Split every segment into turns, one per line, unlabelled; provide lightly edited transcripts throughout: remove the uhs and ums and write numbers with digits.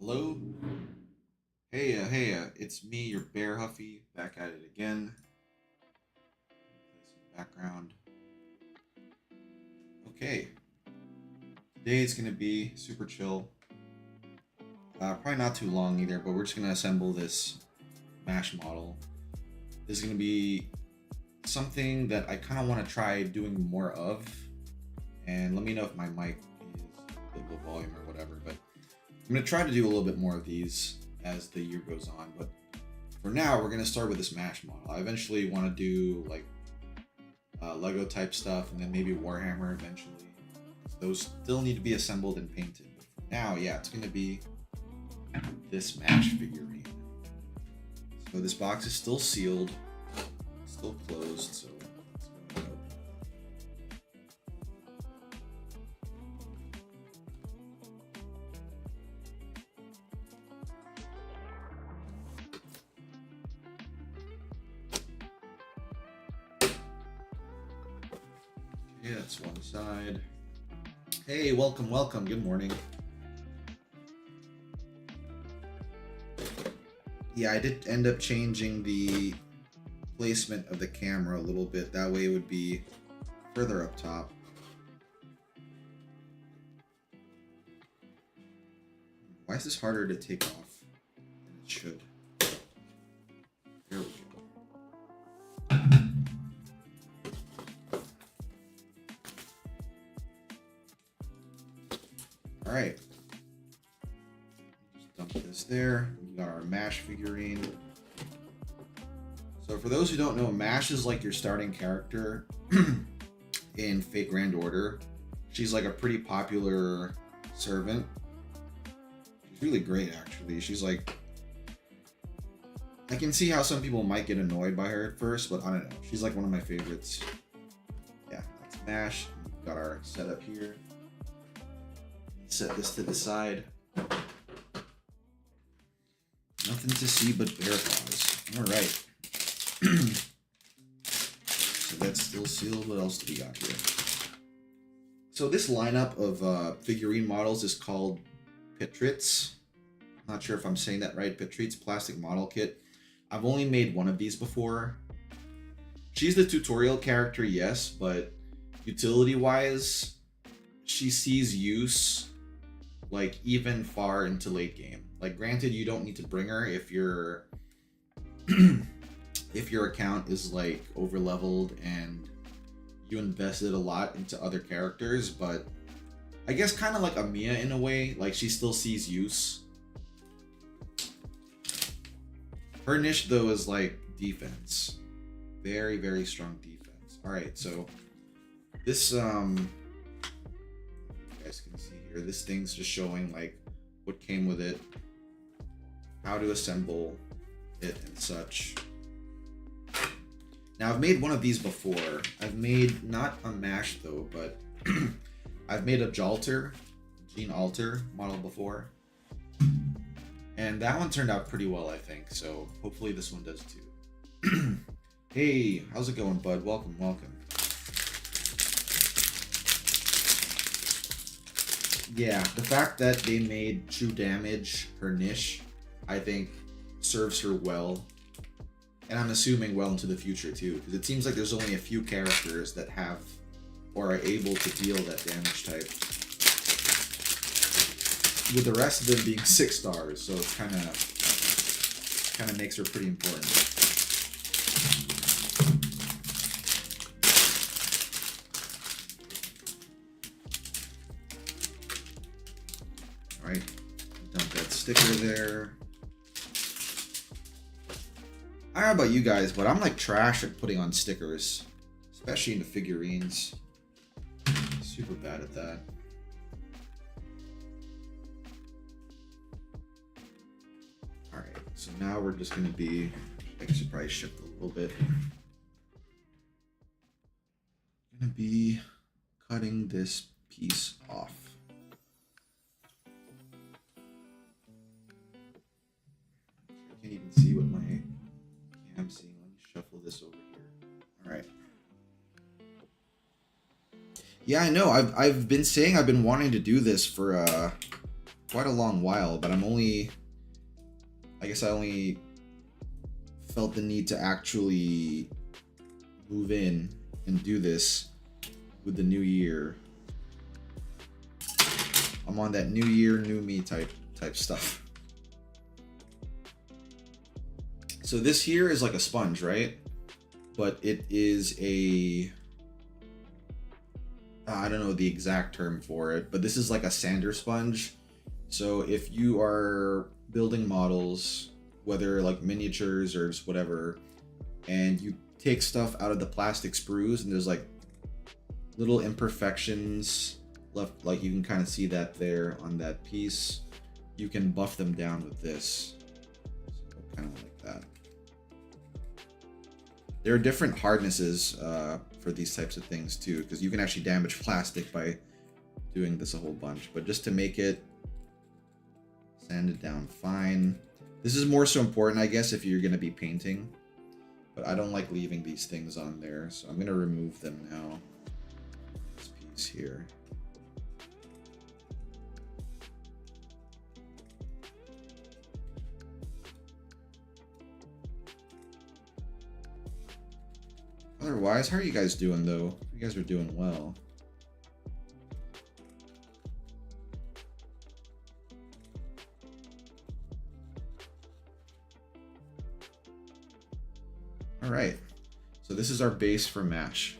Hello? Hey, it's me, your Bear Huffy, back at it again. Play some background. Okay, today it's gonna be super chill. Probably not too long either, but we're just gonna assemble this MASH model. This is gonna be something that I kind of want to try doing more of. And let me know if my mic is a bit low volume or whatever, but I'm going to try to do a little bit more of these as the year goes on, but for now we're going to start with this MASH model. I eventually want to do like Lego type stuff and then maybe Warhammer eventually. Those still need to be assembled and painted, but for now, yeah, it's going to be this MASH figurine. So this box is still sealed, still closed, so let's go ahead and open it. Okay, that's one side. Hey, welcome, good morning. Yeah, I did end up changing the placement of the camera a little bit. That way it would be further up top. Why is this harder to take off than it should? There we go. All right. Just dump this there. We got our MASH figurine. So for those who don't know, MASH is like your starting character in Fate Grand Order. She's like a pretty popular servant. She's really great, actually. She's like, I can see how some people might get annoyed by her at first, but I don't know. She's like one of my favorites. Yeah, that's MASH. We've got our setup here. Set this to the side. Nothing to see but bear paws. All right. So that's still sealed. What else do we got here? So this lineup of figurine models is called Petritz. I'm not sure if I'm saying that right. Petritz Plastic Model Kit. I've only made one of these before. She's the tutorial character, yes, but utility-wise, she sees use like even far into late game. Like granted, you don't need to bring her if you're if your account is like over leveled and you invested a lot into other characters, but I guess kind of like Amiya in a way, like she still sees use. Her niche though is like defense. Very, very strong defense. Alright, so this you guys can see here, this thing's just showing like what came with it, how to assemble it and such. Now I've made one of these before. I've made not a MASH though, but I've made a Jalter, Gene Alter model before. And that one turned out pretty well, I think. So hopefully this one does too. Hey, how's it going, bud? Welcome. Yeah, the fact that they made true damage her niche, I think, serves her well. And I'm assuming well into the future too, because it seems like there's only a few characters that have or are able to deal that damage type, with the rest of them being 6 stars, so it kind of makes her pretty important. All right, dump that sticker there. I don't know about you guys, but I'm like trash at putting on stickers, especially into figurines. Super bad at that. All right, so now we're just gonna be, I should probably shift a little bit. Gonna be cutting this piece off. I can't even see what my I'm seeing. Let me shuffle this over here. All right. Yeah, I know. I've been saying I've been wanting to do this for quite a long while, but I guess I only felt the need to actually move in and do this with the new year. I'm on that new year, new me type stuff. So this here is like a sponge, right? But it is a, I don't know the exact term for it, but this is like a sander sponge. So if you are building models, whether like miniatures or just whatever, and you take stuff out of the plastic sprues and there's like little imperfections left, like you can kind of see that there on that piece, you can buff them down with this. So kind of like that. There are different hardnesses for these types of things too, because you can actually damage plastic by doing this a whole bunch. But just to make it sanded down fine. This is more so important, I guess, if you're going to be painting. But I don't like leaving these things on there, so I'm going to remove them now. This piece here. Otherwise, how are you guys doing, though? You guys are doing well. All right. So this is our base for MASH.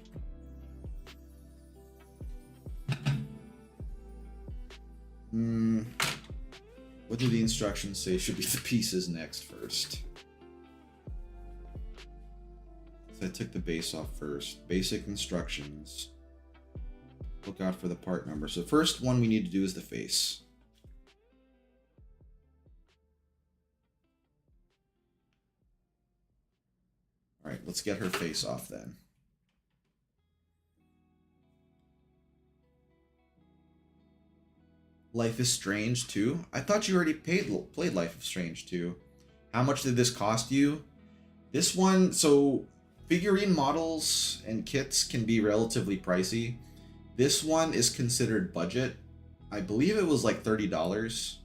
What do the instructions say should be the pieces next first? So I took the base off first. Basic instructions. Look out for the part number. So the first one we need to do is the face. All right, let's get her face off then. Life is Strange 2? I thought you already played Life is Strange 2. How much did this cost you? This one, so figurine models and kits can be relatively pricey. This one is considered budget. I believe it was like $30.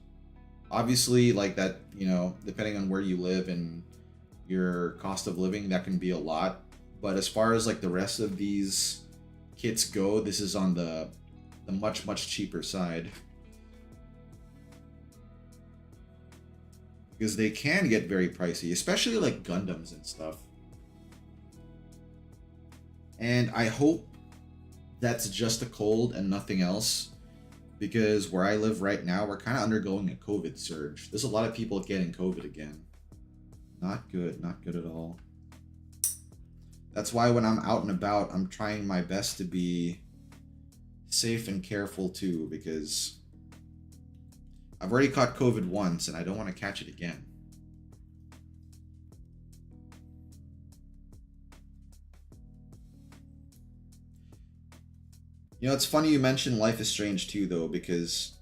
Obviously, like that, you know, depending on where you live and your cost of living, that can be a lot. But as far as like the rest of these kits go, this is on the much cheaper side. Because they can get very pricey, especially like Gundams and stuff. And I hope that's just a cold and nothing else, because where I live right now, we're kind of undergoing a COVID surge. There's a lot of people getting COVID again. Not good, not good at all. That's why when I'm out and about, I'm trying my best to be safe and careful too, because I've already caught COVID once and I don't want to catch it again. You know, it's funny you mentioned Life is Strange 2 though, because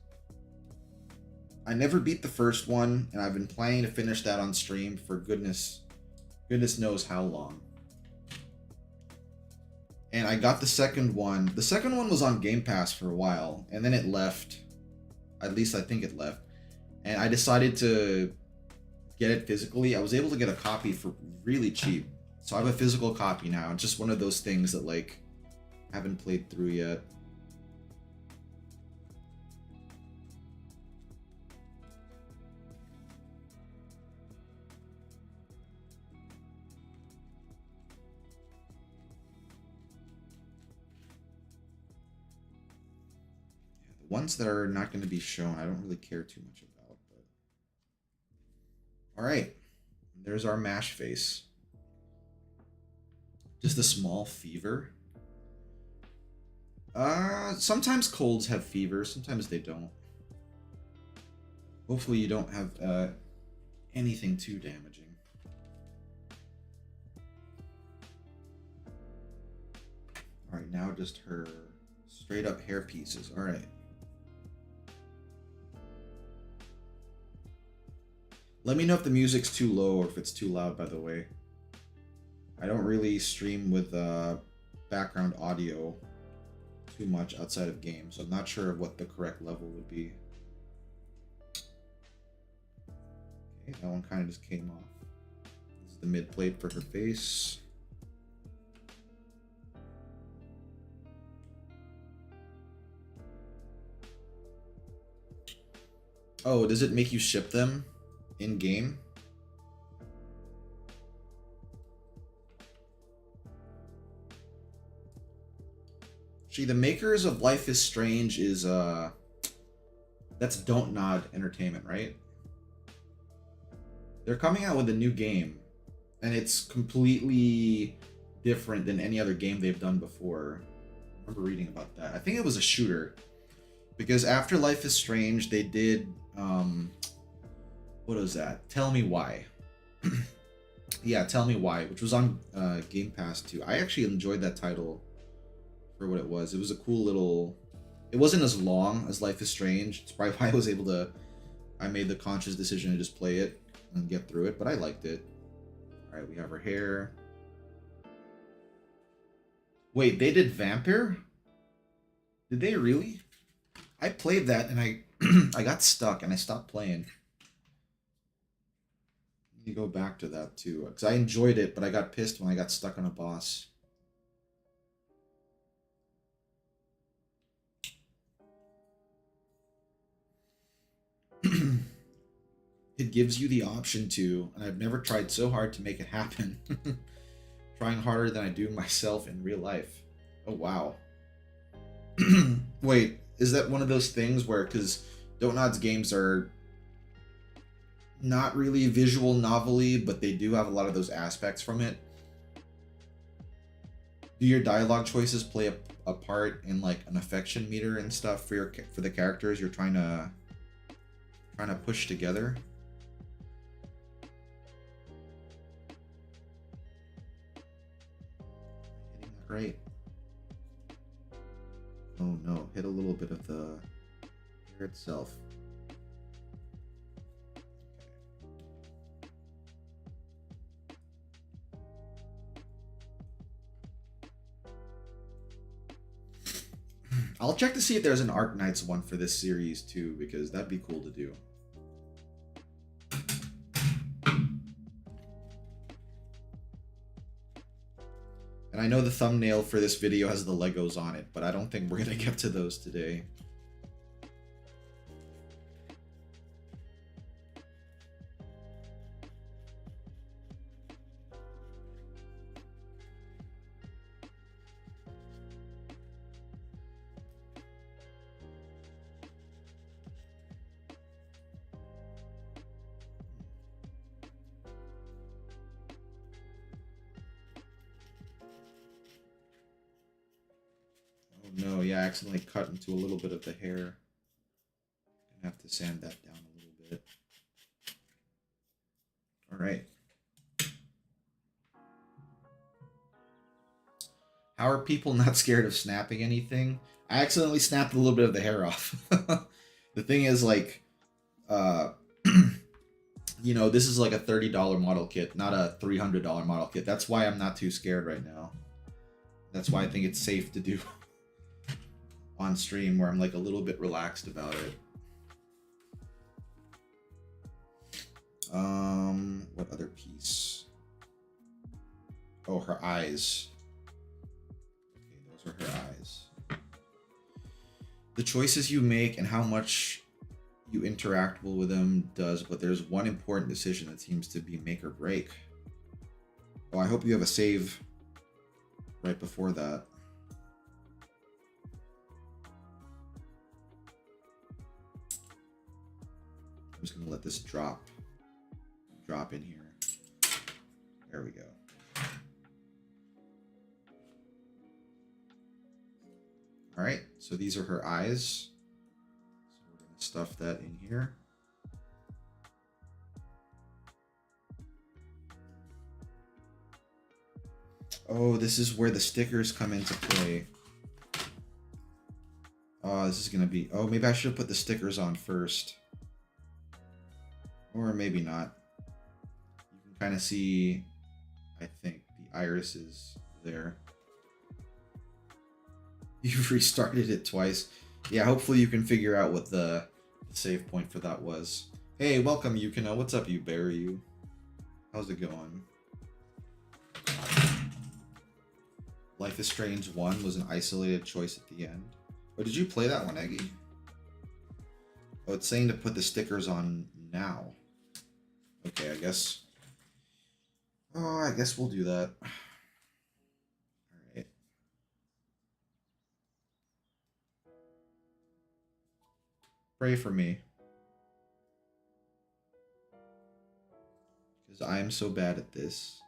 I never beat the first one and I've been planning to finish that on stream for goodness knows how long. And I got the second one. The second one was on Game Pass for a while and then it left. At least I think it left. And I decided to get it physically. I was able to get a copy for really cheap. So I have a physical copy now. It's just one of those things that like I haven't played through yet. Ones that are not going to be shown, I don't really care too much about. But all right, there's our MASH face. Just a small fever. Sometimes colds have fever, sometimes they don't. Hopefully you don't have anything too damaging. All right, now just her straight up hair pieces. All right. Let me know if the music's too low or if it's too loud, by the way. I don't really stream with background audio too much outside of games, so I'm not sure what the correct level would be. Okay, that one kind of just came off. This is the mid plate for her face. Oh, does it make you ship them in game? See, the makers of Life is Strange is that's Don't Nod Entertainment, right? They're coming out with a new game, and it's completely different than any other game they've done before. I remember reading about that. I think it was a shooter, because after Life is Strange, they did what was that? Tell Me Why. Yeah, Tell Me Why, which was on Game Pass too. I actually enjoyed that title for what it was. It was a cool little. It wasn't as long as Life is Strange. It's probably why I was able to. I made the conscious decision to just play it and get through it, but I liked it. All right, we have her hair. Wait, they did Vampire? Did they really? I played that and I I got stuck and I stopped playing. You go back to that too, because I enjoyed it, but I got pissed when I got stuck on a boss. It gives you the option to, and I've never tried so hard to make it happen. Trying harder than I do myself in real life. Oh, wow. Wait, is that one of those things where, because Don't Nod's games are not really visual novelty, but they do have a lot of those aspects from it. Do your dialogue choices play a part in like an affection meter and stuff for the characters you're trying to push together? Hitting that right. Oh no, hit a little bit of the hair itself. I'll check to see if there's an Arknights one for this series too, because that'd be cool to do. And I know the thumbnail for this video has the Legos on it, but I don't think we're gonna get to those today. No, yeah, I accidentally cut into a little bit of the hair. Gonna have to sand that down a little bit. All right. How are people not scared of snapping anything? I accidentally snapped a little bit of the hair off. The thing is, like, you know, this is like a $30 model kit, not a $300 model kit. That's why I'm not too scared right now. That's why I think it's safe to do on stream, where I'm like a little bit relaxed about it. What other piece? Oh, her eyes. Okay, those are her eyes. The choices you make and how much you interact with them does, but there's one important decision that seems to be make or break. Oh, I hope you have a save right before that. I'm just gonna let this drop in here. There we go. All right, so these are her eyes. So we're gonna stuff that in here. Oh, this is where the stickers come into play. Oh, this is gonna be, oh, maybe I should put the stickers on first. Or maybe not. You can kind of see, I think, the irises there. You've restarted it twice. Yeah, hopefully you can figure out what the save point for that was. Hey, welcome, Yukino. What's up, you bear? You? How's it going? Life is Strange 1 was an isolated choice at the end. Oh, did you play that one, Eggy? Oh, it's saying to put the stickers on now. Okay, I guess. Oh, I guess we'll do that. Alright. Pray for me. Because I am so bad at this.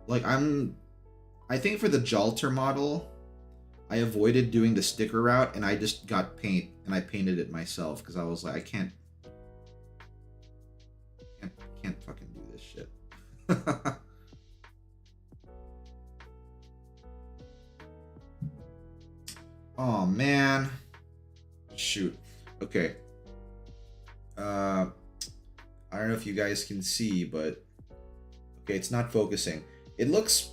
Like, I think for the Jalter model, I avoided doing the sticker route, and I just got paint, and I painted it myself, because I was like, I can't fucking do this shit. Oh, man. Shoot. Okay. I don't know if you guys can see, but... Okay, it's not focusing. It looks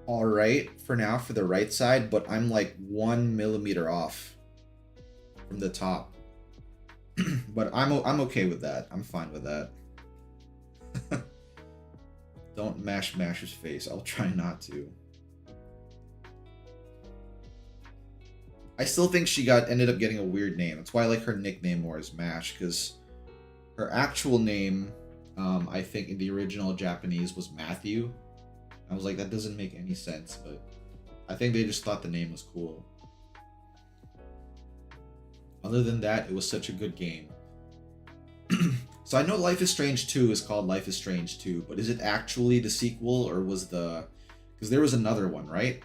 alright for now for the right side, but I'm like 1 millimeter off from the top. But I'm okay with that. I'm fine with that. Don't mash Mash's face. I'll try not to. I still think she ended up getting a weird name. That's why I like her nickname more as Mash, because her actual name, I think in the original Japanese, was Matthew. I was like, that doesn't make any sense, but I think they just thought the name was cool. Other than that, it was such a good game. So I know Life is Strange 2 is called Life is Strange 2, but is it actually the sequel, or was the... Because there was another one, right?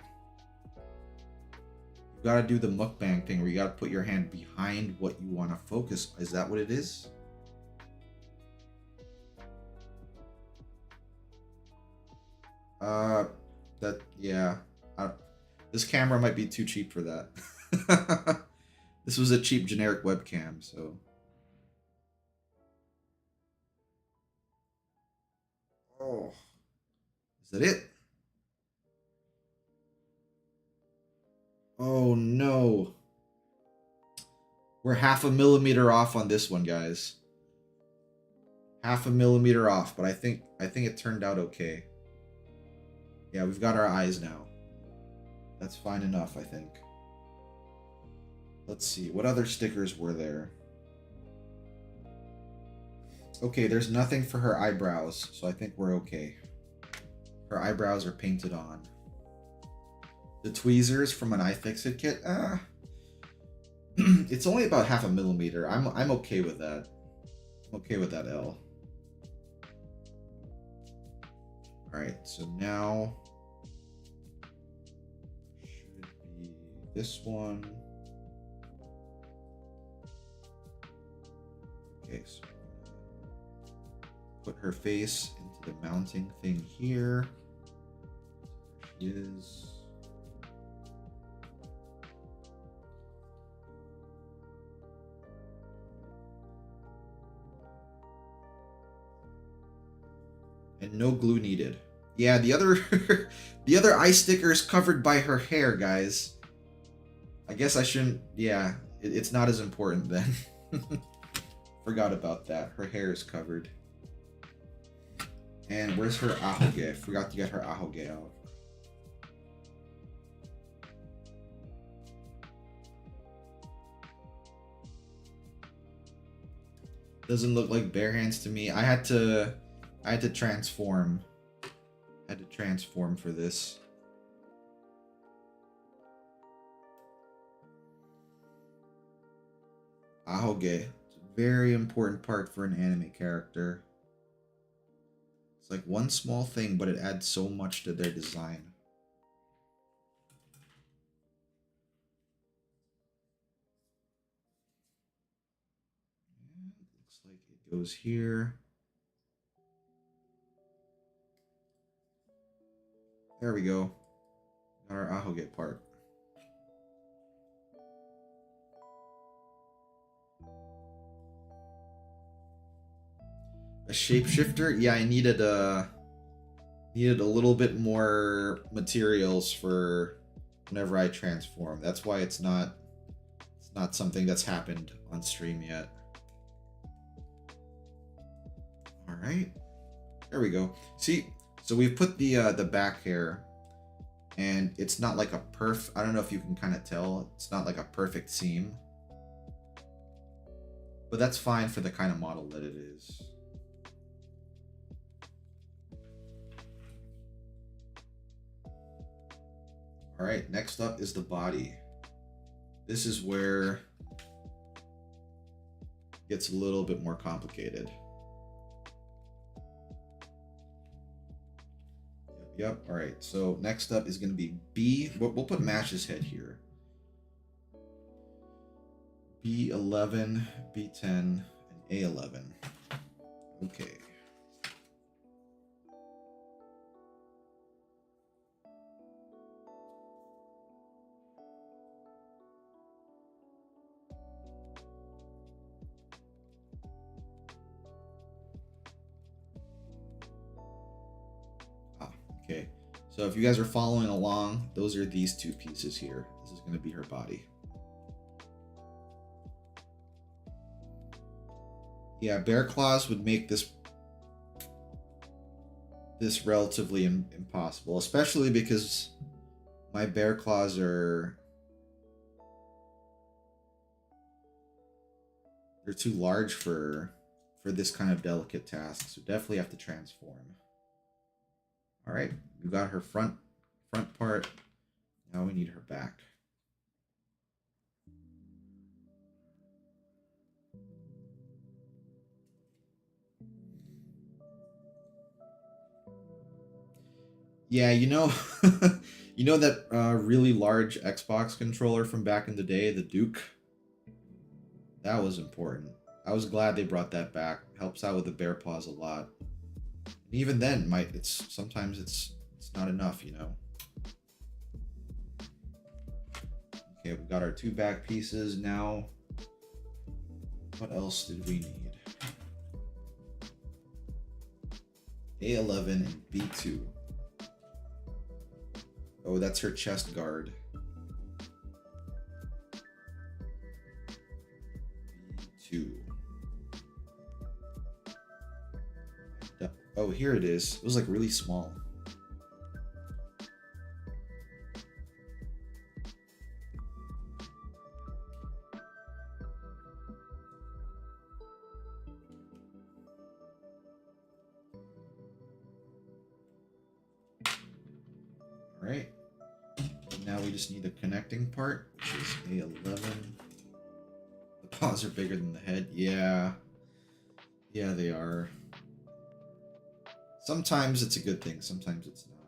You gotta do the mukbang thing where you gotta put your hand behind what you want to focus. Is that what it is? Yeah. This camera might be too cheap for that. This was a cheap generic webcam, so... Oh. Is that it? Oh no. We're 0.5 millimeter off on this one, guys. 0.5 millimeter off, but I think it turned out okay. Yeah, we've got our eyes now. That's fine enough, I think. Let's see, what other stickers were there? Okay, there's nothing for her eyebrows, so I think we're okay. Her eyebrows are painted on. The tweezers from an iFixit kit? It's only about 0.5 millimeter. I'm okay with that. I'm okay with that, L. Alright, so now should be this one. Okay, so put her face into the mounting thing here. There she is. And no glue needed. Yeah, the other the other eye sticker is covered by her hair, guys. I guess I shouldn't... Yeah, it's not as important then. Forgot about that. Her hair is covered. And where's her ahoge? Forgot to get her ahoge out. Doesn't look like bare hands to me. I had to transform. I had to transform for this. Ahoge. It's a very important part for an anime character. It's like one small thing, but it adds so much to their design. And looks like it goes here. There we go. Got our ahoge part. A shapeshifter? Yeah, I needed a... Needed a little bit more materials for whenever I transform. That's why it's not something that's happened on stream yet. All right, there we go. See, so we've put the back hair, and it's not like a I don't know if you can kind of tell. It's not like a perfect seam, but that's fine for the kind of model that it is. All right, next up is the body. This is where it gets a little bit more complicated. Yep. All right. So next up is going to be B. We'll put Mash's head here. B11, B10, and A11. Okay. Okay, so if you guys are following along, those are these two pieces here. This is going to be her body. Yeah, bear claws would make this relatively impossible, especially because my bear claws they're too large for this kind of delicate task. So definitely have to transform. All right, we got her front part. Now we need her back. Yeah, you know, you know that really large Xbox controller from back in the day, the Duke? That was important. I was glad they brought that back. Helps out with the bear paws a lot. And even then, sometimes it's not enough, you know. Okay, we got our two back pieces now. What else did we need? A11 and B2. Oh, that's her chest guard. B2. Oh, here it is. It was like really small. All right. Now we just need the connecting part, which is A11. The paws are bigger than the head. Yeah. Yeah, they are. Sometimes it's a good thing, sometimes it's not.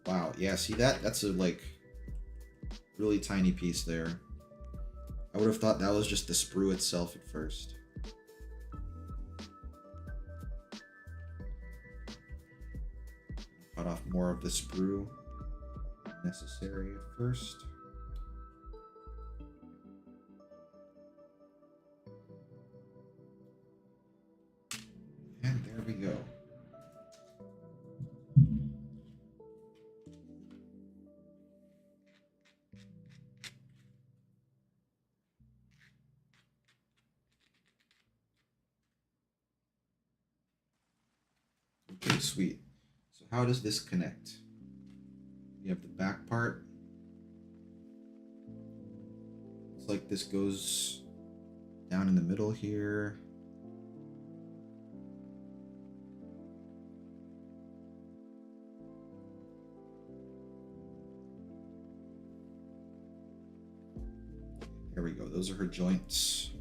Wow, yeah, see that? That's a, like, really tiny piece there. I would have thought that was just the sprue itself at first. Cut off more of the sprue necessary at first. And there we go. Okay, sweet. So how does this connect? You have the back part. It's like this goes down in the middle here. There we go. Those are her joints.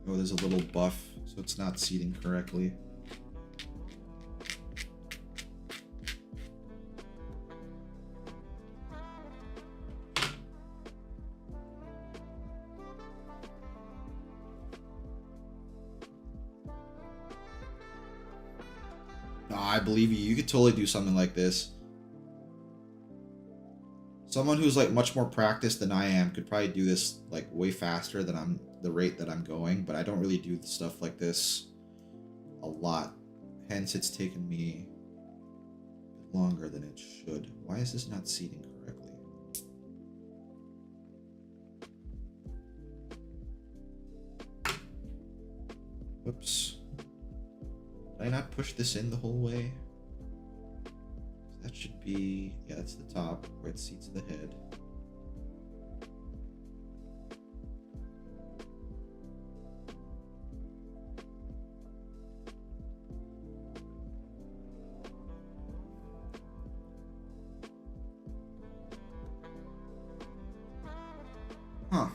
Oh, there's a little buff, so it's not seating correctly. I believe you. You could totally do something like this. Someone who's like much more practiced than I am could probably do this like way faster than the rate that I'm going, but I don't really do stuff like this a lot. Hence, it's taken me longer than it should. Why is this not seating correctly? Whoops. Did I not push this in the whole way? That should be, yeah, that's the top where it seats the head. Huh.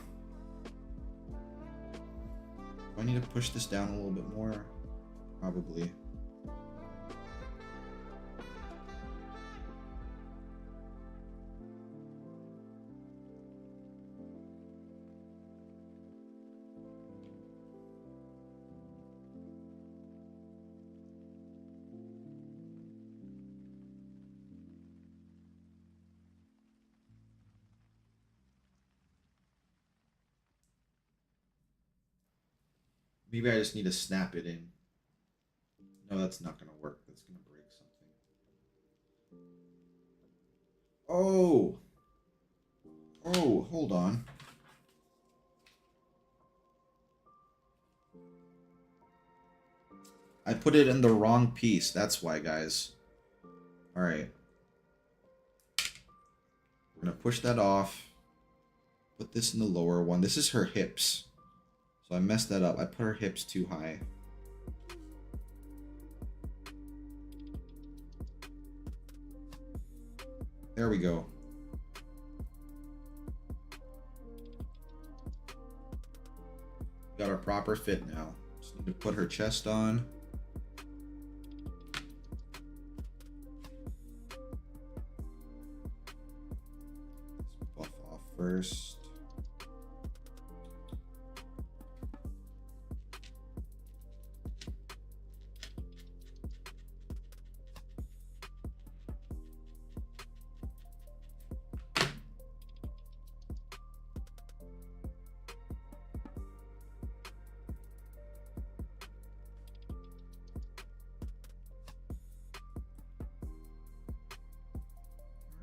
Do I need to push this down a little bit more? Probably. Maybe I just need to snap it in. No, that's not going to work. That's going to break something. Oh! Oh, hold on. I put it in the wrong piece. That's why, guys. Alright. We're going to push that off. Put this in the lower one. This is her hips. So I messed that up. I put her hips too high. There we go. Got our proper fit now. Just need to put her chest on. Let's buff off first.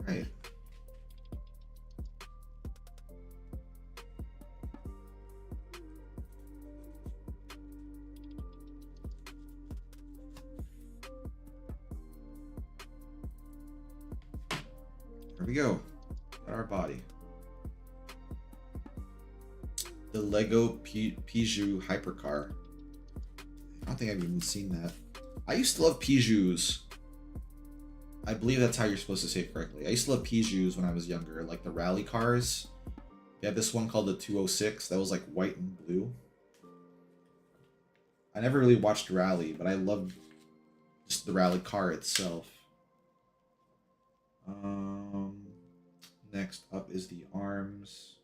Right. There we go. Got our body. The Lego Pijou hypercar. I don't think I've even seen that. I used to love Pijous. I believe that's how you're supposed to say it correctly. I used to love Pijous when I was younger, like the rally cars. They had this one called the 206 that was like white and blue. I never really watched Rally, but I loved just the rally car itself. Next up is the arms.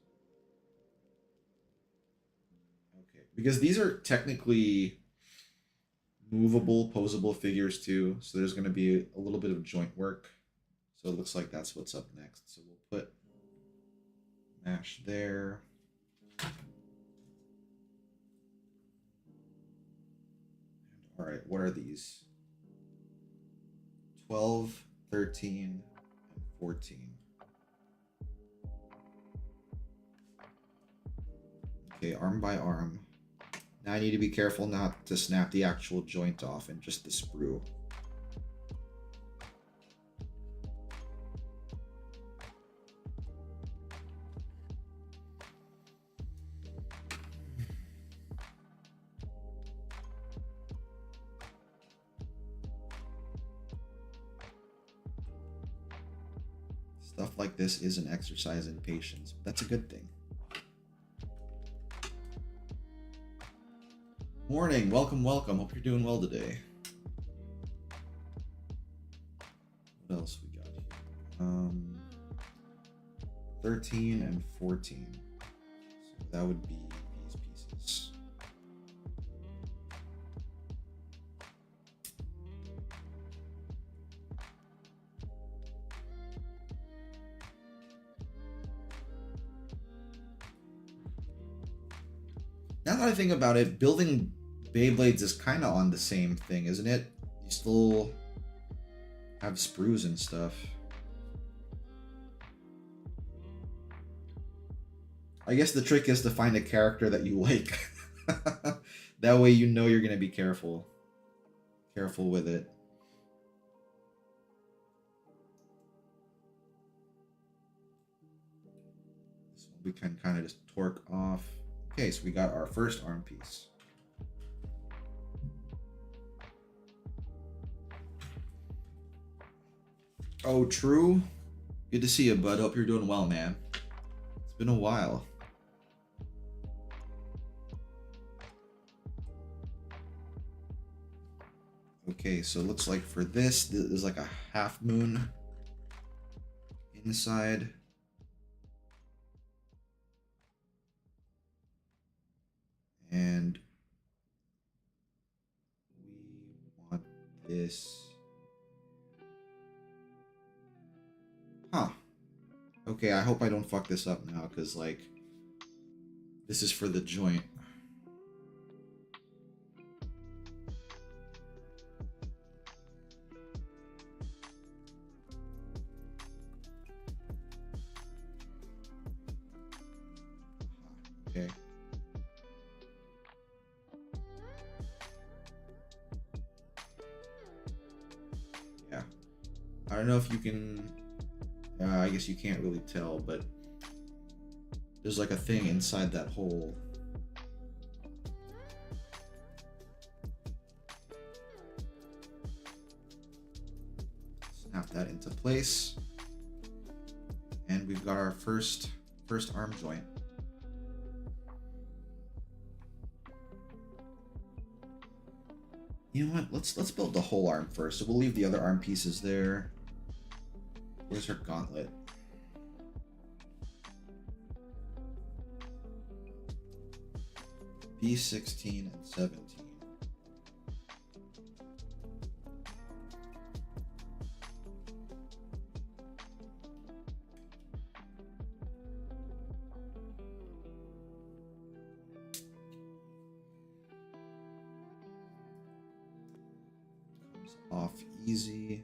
Okay, because these are technically movable, posable figures too, so there's going to be a little bit of joint work. So it looks like that's what's up next. So we'll put mash there. All right, what are these? 12, 13, and 14. Okay, arm by arm. Now I need to be careful not to snap the actual joint off and just the sprue. Stuff like this is an exercise in patience. That's a good thing. Morning, welcome, welcome. Hope you're doing well today. What else we got here? 13 and 14. So that would be these pieces. Now that I think about it, building Beyblades is kind of on the same thing, isn't it? You still have sprues and stuff. I guess the trick is to find a character that you like. That way you know you're going to be careful. Careful with it. This one we can kind of just torque off. Okay, so we got our first arm piece. Oh, True. Good to see you, bud. Hope you're doing well, man. It's been a while. Okay, so it looks like for this, there's like a half moon inside. And we want this. Huh. Okay, I hope I don't fuck this up now, because, like, this is for the joint. Okay. Yeah. I don't know if you can... I guess you can't really tell, but there's like a thing inside that hole. Snap that into place. And we've got our first arm joint. You know what? Let's build the whole arm first. So we'll leave the other arm pieces there. Where's her gauntlet? B16 and 17. Comes off easy.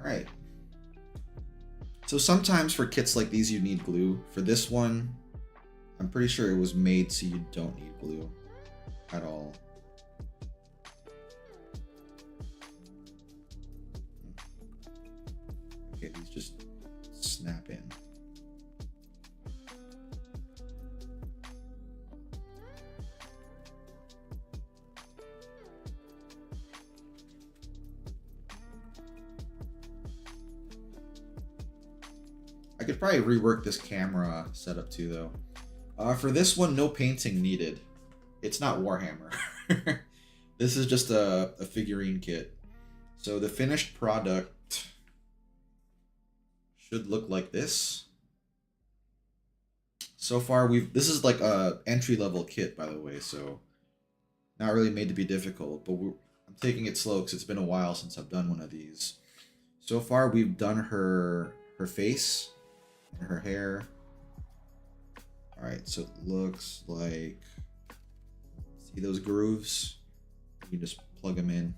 Right. So sometimes for kits like these you need glue. For this one, I'm pretty sure it was made so you don't need glue at all. Okay, these just snap in. I could probably rework this camera setup too, though. For this one, no painting needed. It's not Warhammer. This is just a figurine kit. So the finished product should look like this. So far, this is like a entry-level kit, by the way, so not really made to be difficult, but I'm taking it slow because it's been a while since I've done one of these. So far, we've done her face and her hair. All right, so it looks like, see those grooves? You can just plug them in.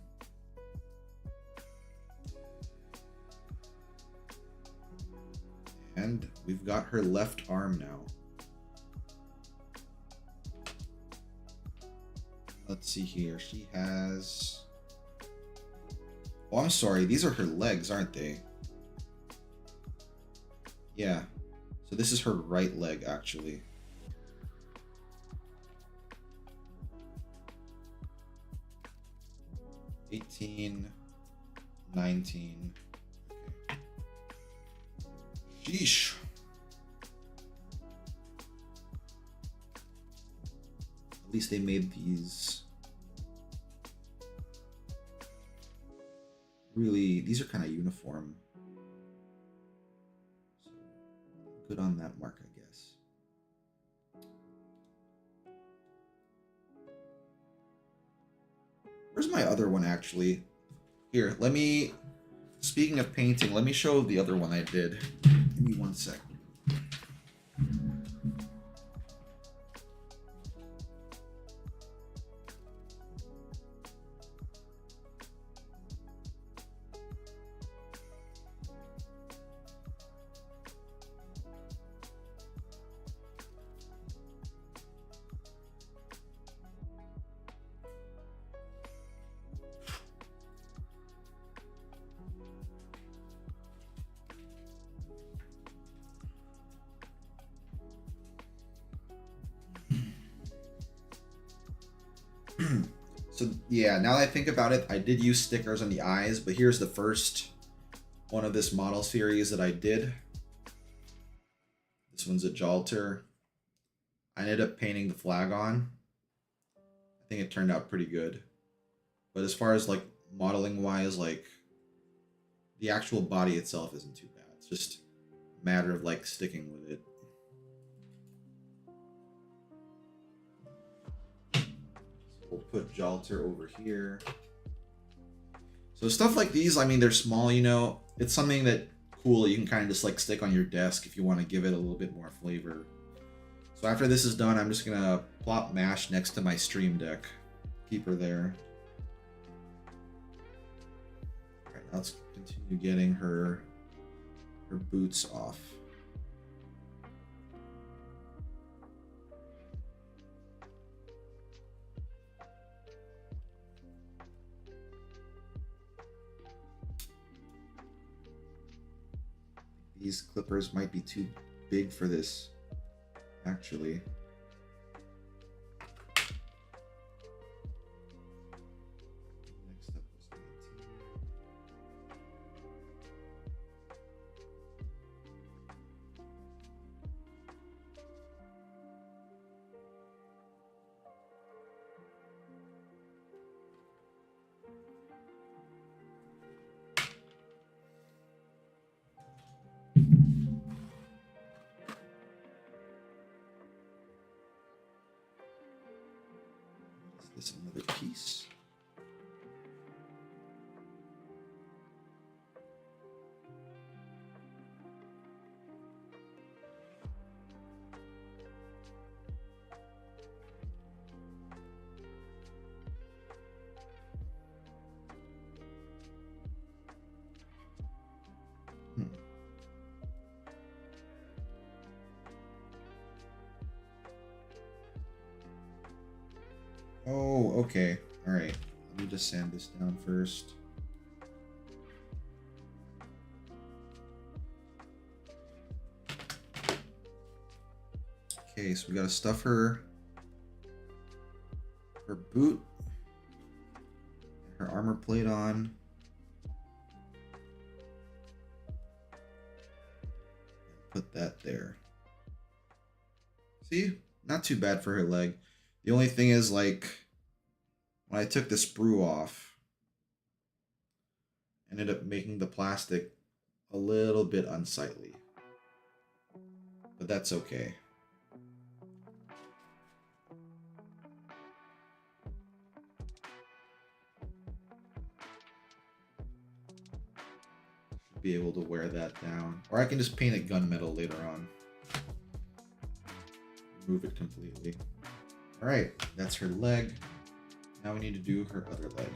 And we've got her left arm now. Let's see here. She has... Oh, I'm sorry. These are her legs, aren't they? Yeah. So this is her right leg, actually. $18, $19. Okay. Sheesh. At least they made these really, these are kind of uniform. So good on that mark, I guess. Where's my other one actually? Here, let me, speaking of painting, let me show the other one I did. Give me 1 sec. So yeah, now that I think about it, I did use stickers on the eyes, but here's the first one of this model series that I did. This one's a Jalter. I ended up painting the flag on. I think it turned out pretty good. But as far as like modeling wise, like the actual body itself isn't too bad. It's just a matter of like sticking with it. We'll put Jalter over here. So stuff like these, I mean, they're small, you know. It's something that cool you can kind of just like stick on your desk if you want to give it a little bit more flavor. So after this is done, I'm just gonna plop Mash next to my Stream Deck. Keep her there. All right, now let's continue getting her boots off. These clippers might be too big for this, actually. Next up was 19. Is this another piece? Oh, okay. All right. Let me just sand this down first. Okay, so we gotta stuff her boot, her armor plate on. Put that there. See? Not too bad for her leg. The only thing is, like, when I took the sprue off, ended up making the plastic a little bit unsightly. But that's okay. Should be able to wear that down. Or I can just paint it gunmetal later on. Remove it completely. Alright, that's her leg. Now we need to do her other leg.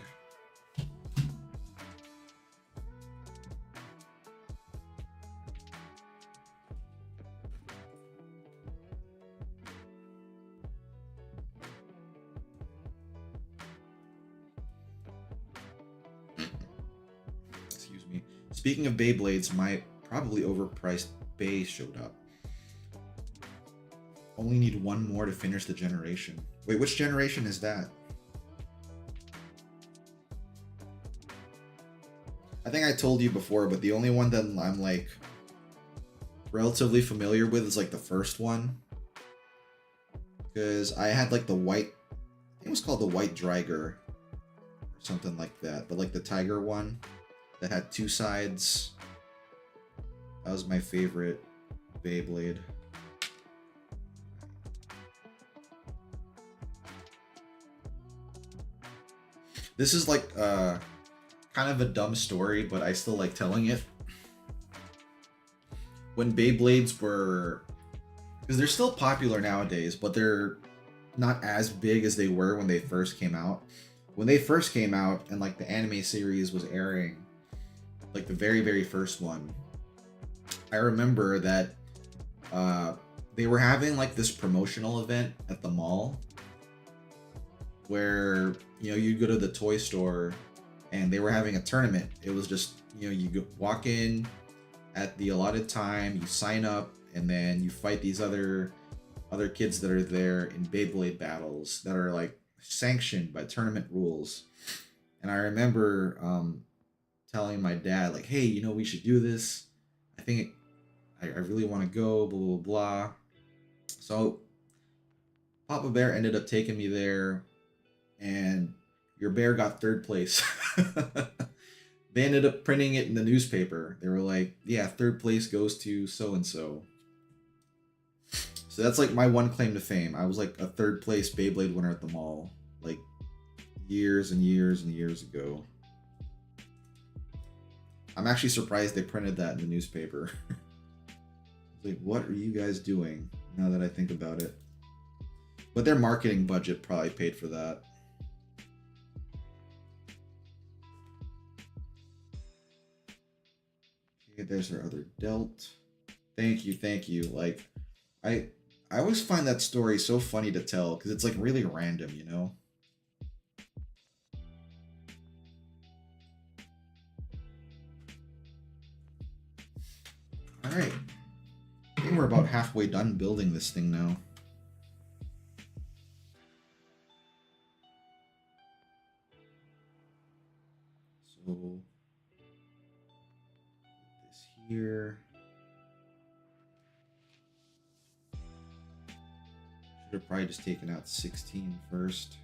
Excuse me. Speaking of Beyblades, my probably overpriced Bey showed up. Only need one more to finish the generation. Wait, which generation is that? I think I told you before, but the only one that I'm like relatively familiar with is like the first one. Because I had like the white, I think it was called the White Driger or something like that. But like the Tiger one that had two sides. That was my favorite Beyblade. This is like kind of a dumb story, but I still like telling it. When Beyblades were, because they're still popular nowadays, but they're not as big as they were when they first came out. When they first came out and like the anime series was airing, like the very first one, I remember that they were having like this promotional event at the mall where, you know, you'd go to the toy store and they were having a tournament. It was just, you know, you go, walk in at the allotted time, you sign up, and then you fight these other kids that are there in Beyblade battles that are like sanctioned by tournament rules. And I remember telling my dad like, hey, you know, we should do this. I think I really want to go, blah blah blah. So Papa Bear ended up taking me there, and your bear got third place. They ended up printing it in the newspaper. They were like, yeah, third place goes to so and so. So that's like my one claim to fame. I was like a third place Beyblade winner at the mall, like years and years and years ago. I'm actually surprised they printed that in the newspaper. Like, what are you guys doing? Now that I think about it. But their marketing budget probably paid for that. Okay, there's our other delt. Thank you, thank you. Like, I always find that story so funny to tell because it's like really random, you know? Alright. I think we're about halfway done building this thing now. So, this here. Should have probably just taken out 16 first.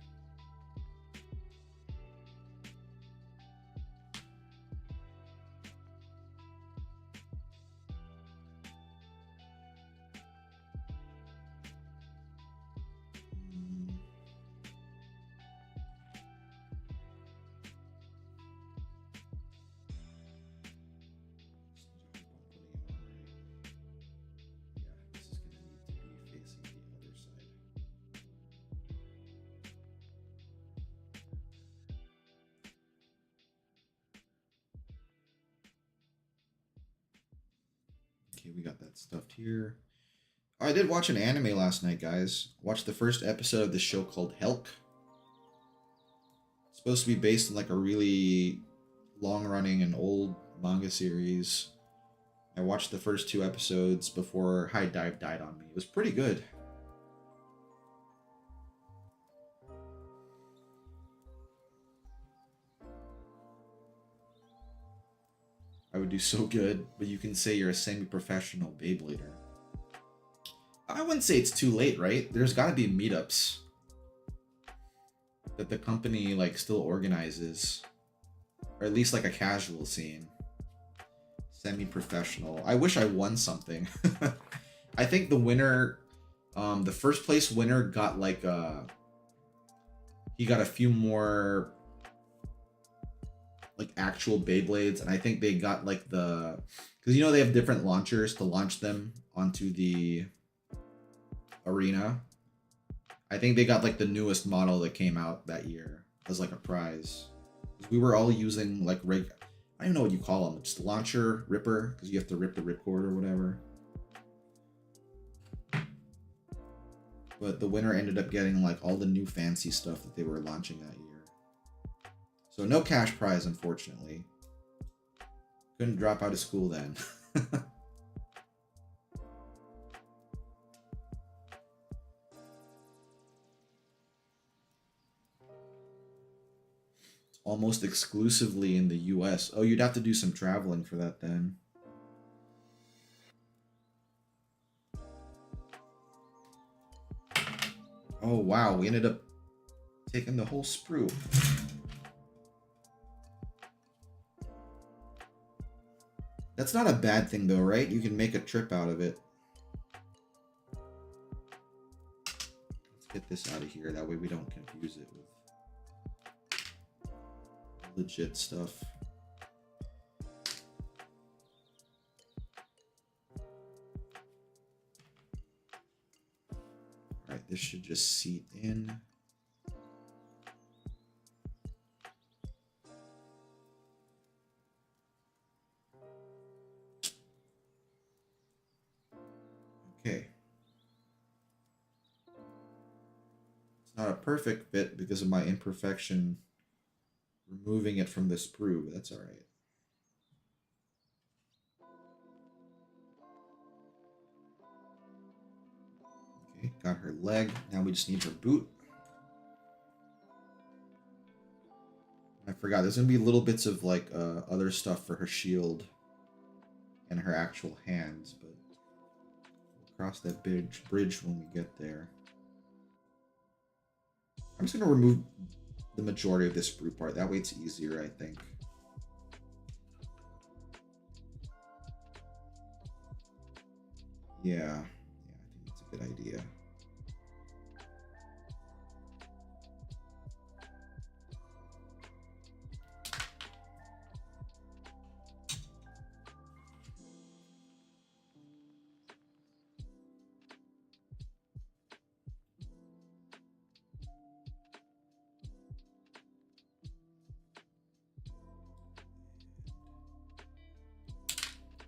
Okay, we got that stuffed here. Oh, I did watch an anime last night, guys. Watched the first episode of this show called Helk. It's supposed to be based on like a really long-running and old manga series. I watched the first 2 episodes before High Dive died on me. It was pretty good. I would do so good, but you can say you're a semi-professional Beyblader. I wouldn't say it's too late, right? There's got to be meetups that the company like still organizes, or at least like a casual scene. Semi-professional. I wish I won something. I think the winner, the first place winner got like he got a few more like actual Beyblades, and I think they got like because you know they have different launchers to launch them onto the arena. I think they got like the newest model that came out that year as like a prize. We were all using like I don't even know what you call them, just launcher ripper, because you have to rip the ripcord or whatever. But the winner ended up getting like all the new fancy stuff that they were launching that year. So no cash prize, unfortunately. Couldn't drop out of school then. Almost exclusively in the US. Oh, you'd have to do some traveling for that then. Oh wow, we ended up taking the whole sprue. That's not a bad thing though, right? You can make a trip out of it. Let's get this out of here, that way we don't confuse it with legit stuff. Alright, this should just seat in. Okay. It's not a perfect fit because of my imperfection removing it from the sprue, but that's alright. Okay, got her leg. Now we just need her boot. I forgot, there's gonna be little bits of like other stuff for her shield and her actual hands, but we'll cross that bridge when we get there. I'm just gonna remove the majority of this sprue part. That way it's easier, I think. Yeah, I think that's a good idea.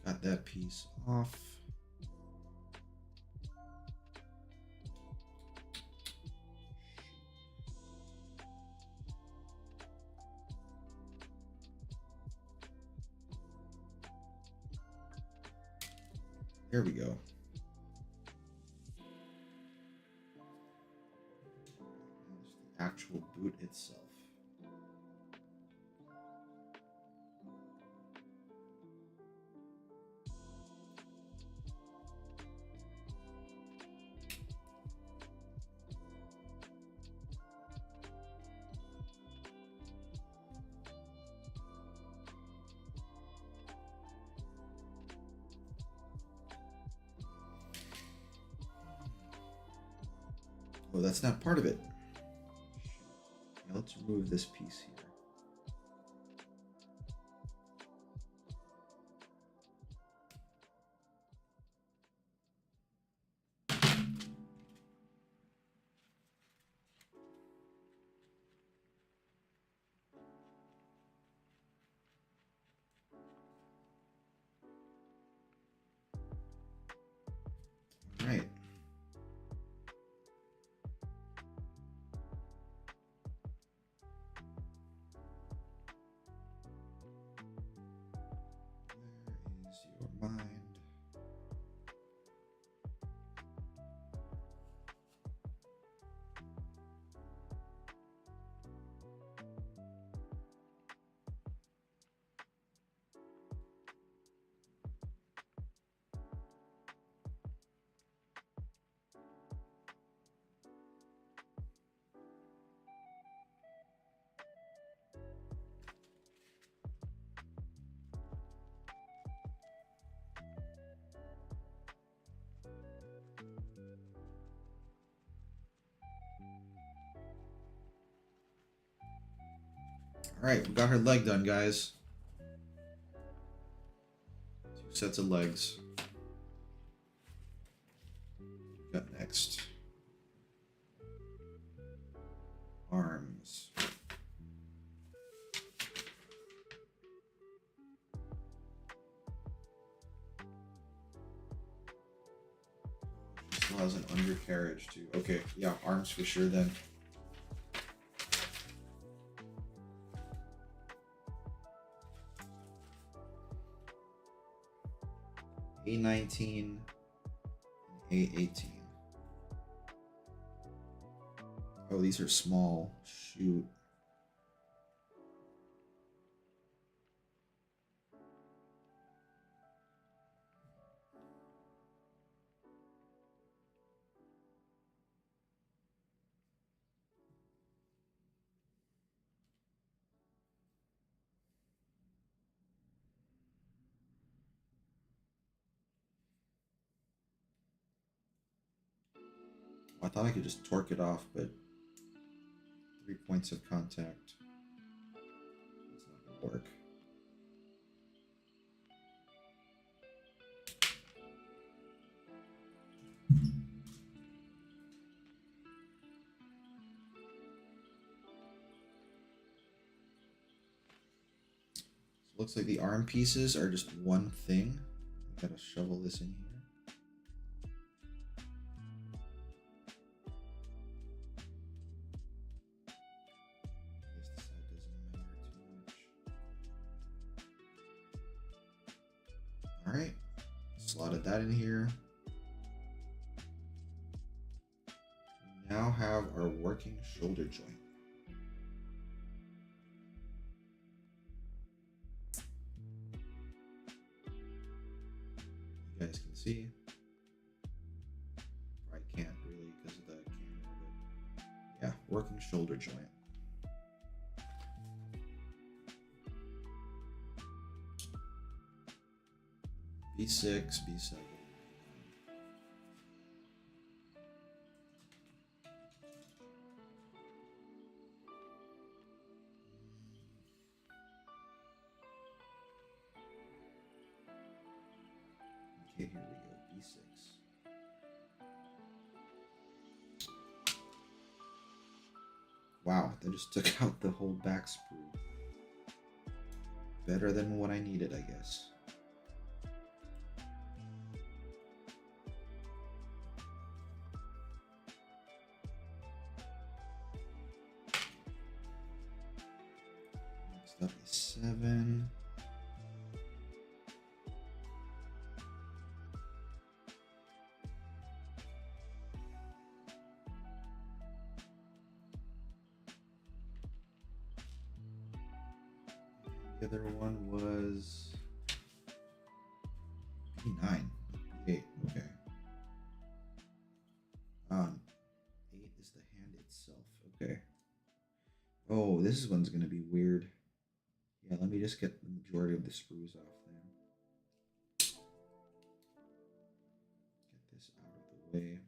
Got that piece off. There we go. The actual boot itself. Oh, that's not part of it. Now let's remove this piece here. All right. Where is your mind? All right, we got her leg done, guys. 2 sets of legs. Got next. Arms. She still has an undercarriage too. Okay, yeah, arms for sure then. A19 and A18. Oh, these are small. Shoot. I thought I could just torque it off, but 3 points of contact. That's work. Looks like the arm pieces are just one thing. We gotta shovel this in here. I guess this side doesn't matter too much. Alright, slotted that in here. We now have our working shoulder joint. You guys can see. I can't really because of the camera, but yeah, working shoulder joint. B6, B7. Okay, here we go, B6. Wow, that just took out the whole back sprue. Better than what I needed, I guess. Next up is 7. The other one was B9, B8, okay. 8 is the hand itself, okay. Oh, this one's gonna be weird. Yeah, let me just get the majority of the sprues off then. Get this out of the way.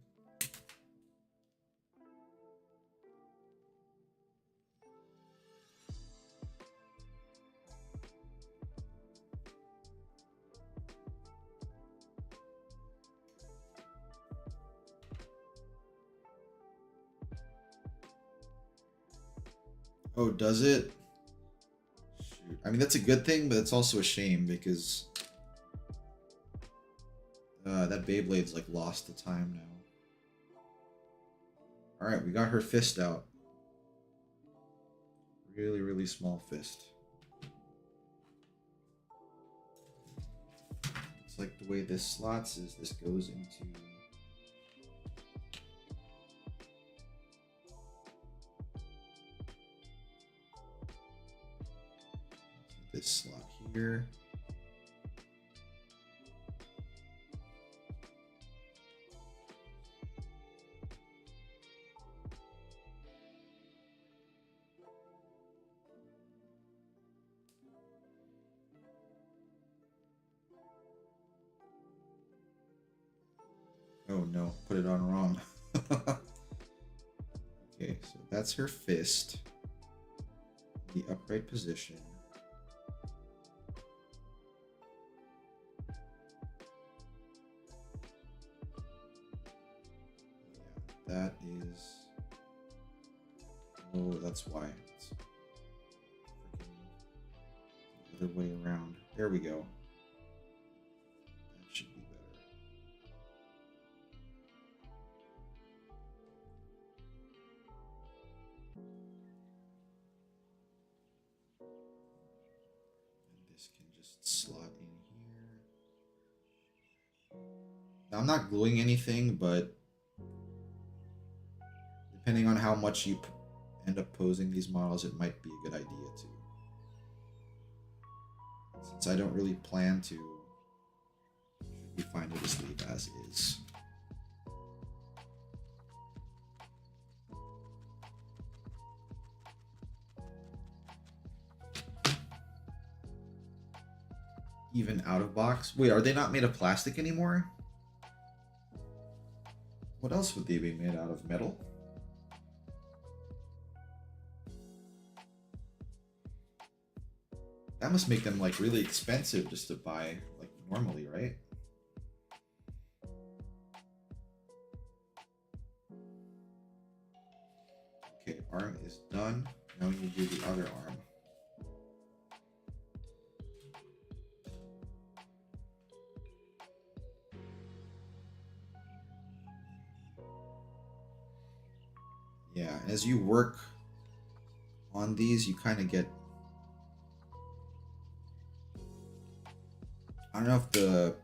Oh, does it? Shoot. I mean, that's a good thing, but it's also a shame because that Beyblade's like lost to time now. All right, we got her fist out. Really, really small fist. It's like the way this slots is this goes into this slot here. Oh no, put it on wrong. Okay, so that's her fist. The upright position. That is. Oh, that's why. It's freaking the other way around. There we go. That should be better. And this can just slot in here. Now, I'm not gluing anything, but depending on how much you end up posing these models, it might be a good idea to. Since I don't really plan to, should be fine to just leave as is. Even out of box? Wait, are they not made of plastic anymore? What else would they be made out of? Metal? That must make them like really expensive just to buy like normally, right? Okay, arm is done. Now we need to do the other arm. Yeah, as you work on these, you kind of get, I don't know if the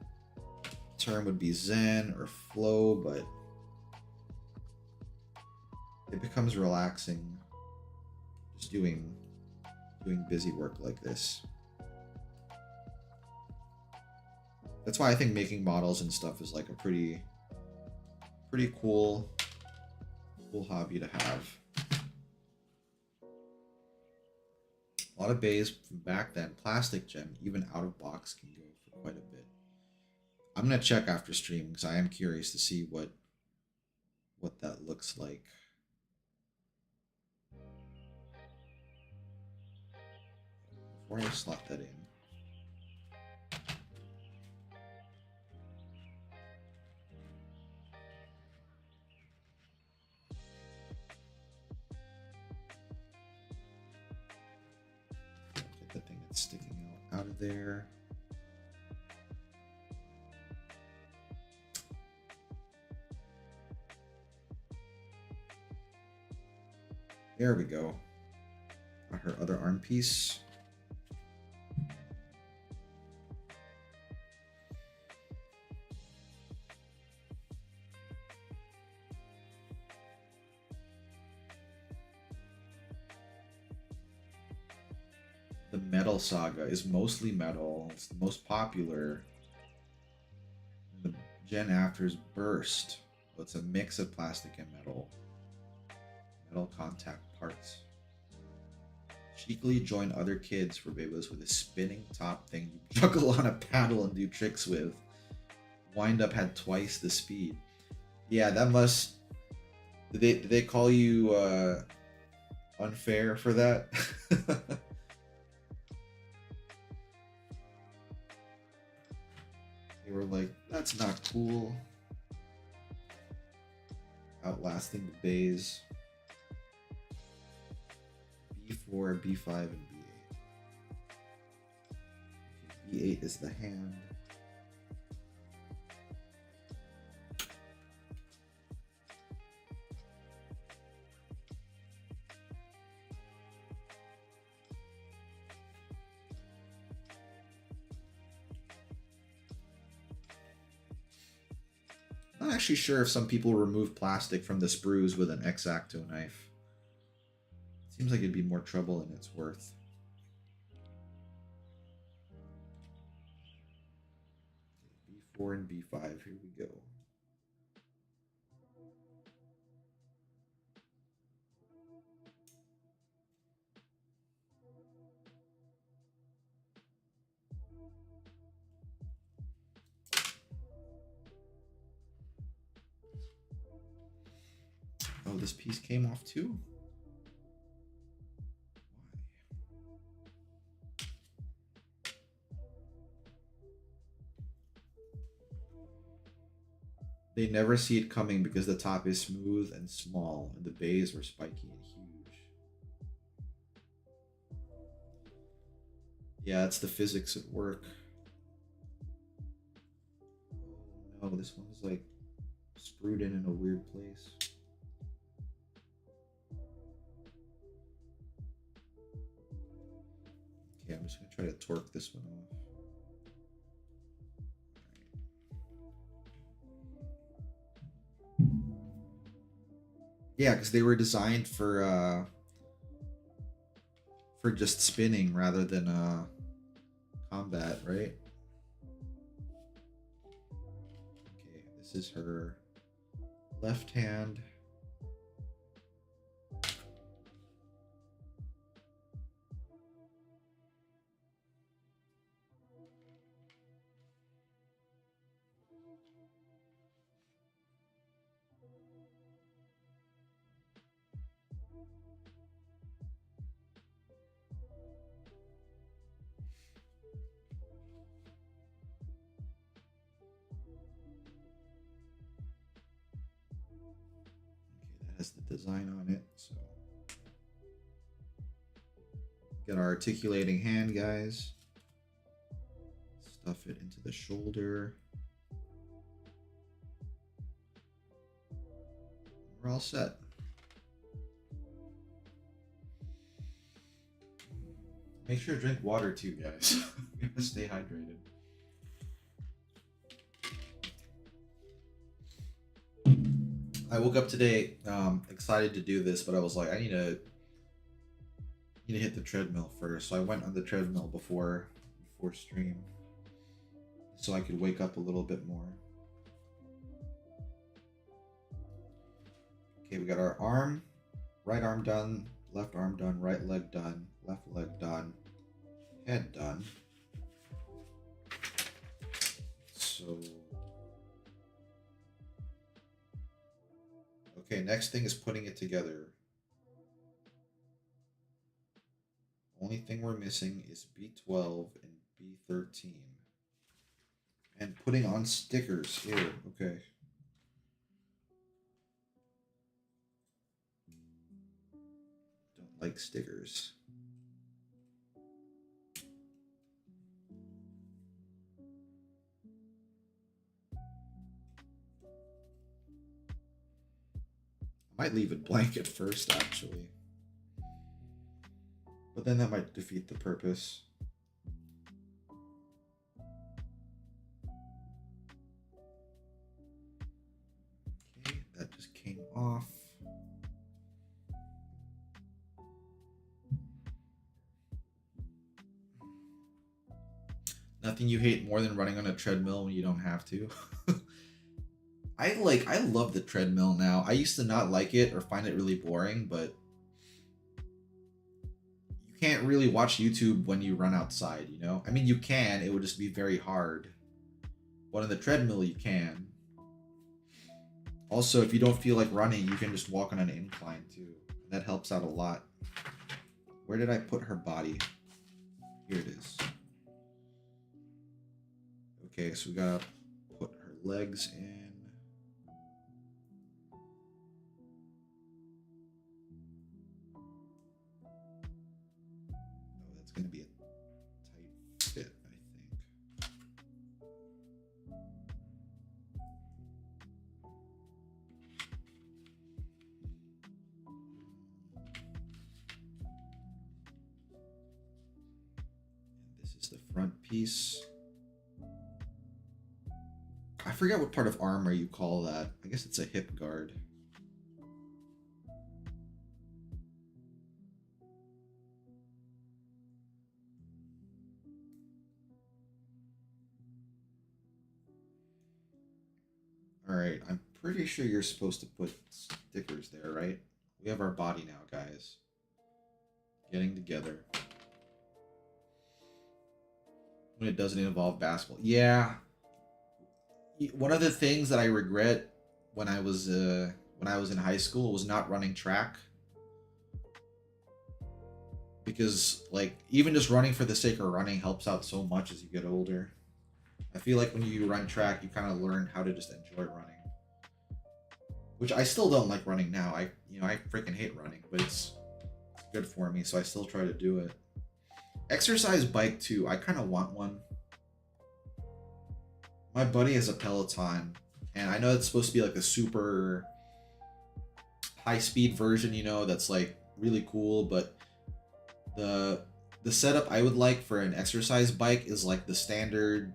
term would be zen or flow, but it becomes relaxing just doing busy work like this. That's why I think making models and stuff is like a pretty cool hobby to have. A lot of bays from back then, plastic gem, even out of box, can go for quite a bit. I'm gonna check after stream because I am curious to see what that looks like. Before I slot that in. Get the thing that's sticking out of there. There we go. Got her other arm piece. The Metal Saga is mostly metal. It's the most popular. The gen after is Burst. So it's a mix of plastic and metal. Metal contact parts. Cheekily join other kids for Beyblades with a spinning top thing you juggle on a paddle and do tricks with. Wind up had twice the speed. Yeah, that must. Did they call you unfair for that? They were like, that's not cool. Outlasting the bays. B4, B5, and B8. B8 is the hand. Not actually sure if some people remove plastic from the sprues with an X-Acto knife. Seems like it'd be more trouble than it's worth. B4 and B5, here we go. Oh, this piece came off too? They never see it coming because the top is smooth and small and the bays are spiky and huge. Yeah, it's the physics at work. Oh no, this one's like screwed in a weird place. Okay, I'm just gonna try to torque this one off. Yeah, because they were designed for just spinning rather than combat, right? Okay, this is her left hand. That's the design on it. So get our articulating hand, guys. Stuff it into the shoulder. We're all set. Make sure to drink water too, guys. We gotta stay hydrated. I woke up today excited to do this, but I was like, I need to hit the treadmill first. So I went on the treadmill before stream, so I could wake up a little bit more. Okay, we got our arm, right arm done, left arm done, right leg done, left leg done, head done. So, okay, next thing is putting it together. Only thing we're missing is B12 and B13. And putting on stickers here, okay. Don't like stickers. I might leave it blank at first, actually. But then that might defeat the purpose. Okay, that just came off. Nothing you hate more than running on a treadmill when you don't have to. I love the treadmill now. I used to not like it or find it really boring, but you can't really watch YouTube when you run outside, you know? I mean, you can, it would just be very hard. But on the treadmill, you can. Also, if you don't feel like running, you can just walk on an incline too. That helps out a lot. Where did I put her body? Here it is. Okay, so we gotta put her legs in. Oh, that's gonna be a tight fit, I think. And this is the front piece. I forget what part of armor you call that. I guess it's a hip guard. Alright, I'm pretty sure you're supposed to put stickers there, right? We have our body now, guys. Getting together. When it doesn't involve basketball. Yeah. One of the things that I regret when I was in high school was not running track. Because like even just running for the sake of running helps out so much as you get older. I feel like when you run track, you kind of learn how to just enjoy running. Which I still don't like running now. I freaking hate running, but it's good for me, so I still try to do it. Exercise bike too. I kind of want one. My buddy has a Peloton, and I know it's supposed to be like a super high-speed version, you know, that's like really cool, but the setup I would like for an exercise bike is like the standard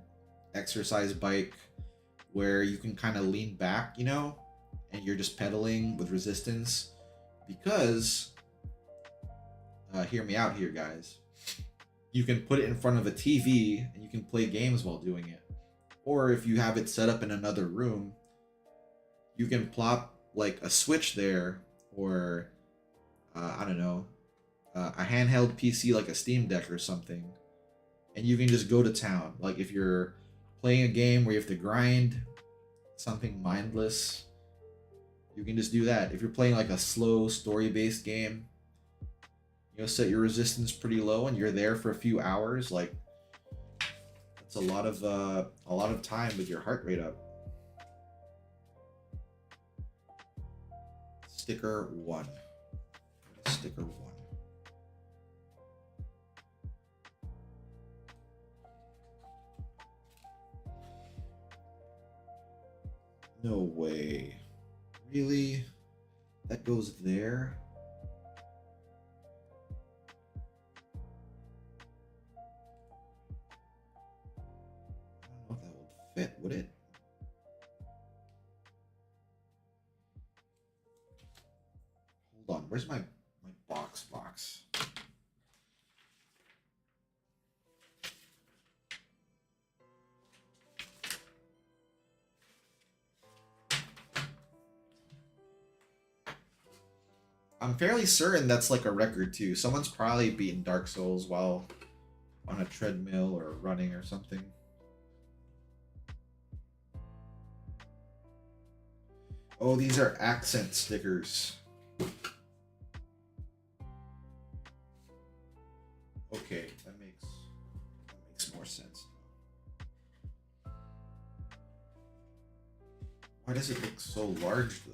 exercise bike where you can kind of lean back, you know, and you're just pedaling with resistance. Because hear me out here, guys, you can put it in front of a TV and you can play games while doing it. Or if you have it set up in another room, you can plop like a Switch there, or I don't know, a handheld PC like a Steam Deck or something, and you can just go to town. Like if you're playing a game where you have to grind something mindless, you can just do that. If you're playing like a slow story-based game, you know, set your resistance pretty low and you're there for a few hours, like that's a lot of time with your heart rate up. Sticker 1. Sticker 1. No way. Really? That goes there? I don't know if that would fit, would it? Hold on, where's my box? I'm fairly certain that's like a record too. Someone's probably beaten Dark Souls while on a treadmill or running or something. Oh, these are accent stickers. Okay, that makes more sense. Why does it look so large though?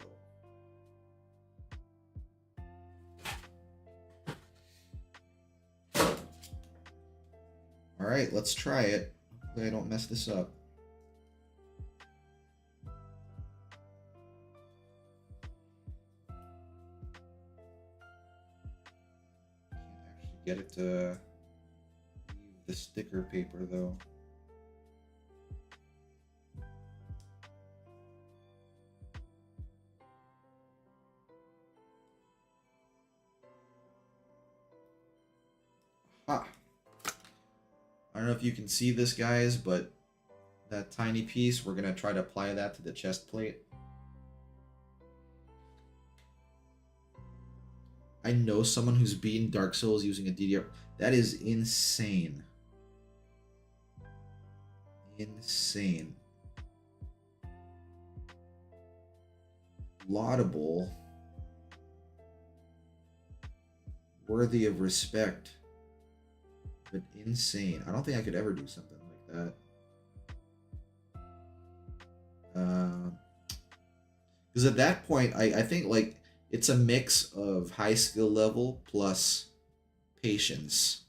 All right, let's try it. Hopefully I don't mess this up. Can't actually get it to leave the sticker paper though. Ha! I don't know if you can see this, guys, but that tiny piece, we're gonna try to apply that to the chest plate. I know someone who's beaten Dark Souls using a DDR. That is insane. Insane. Laudable. Worthy of respect. But insane. I don't think I could ever do something like that. Because at that point, I think like it's a mix of high skill level plus patience.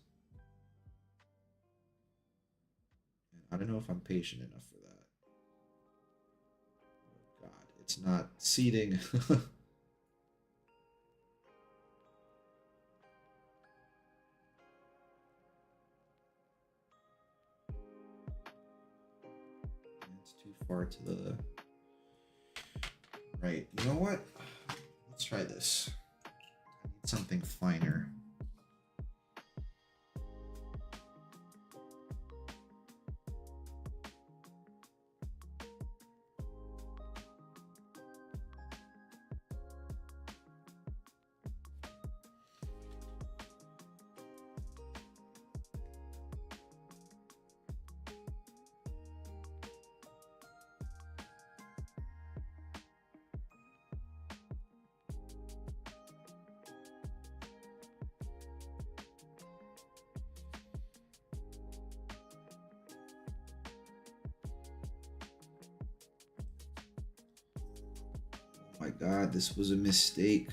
I don't know if I'm patient enough for that. Oh God, it's not seating. It's too far to the right. You know what? Let's try this. I need something finer. Oh my God, this was a mistake.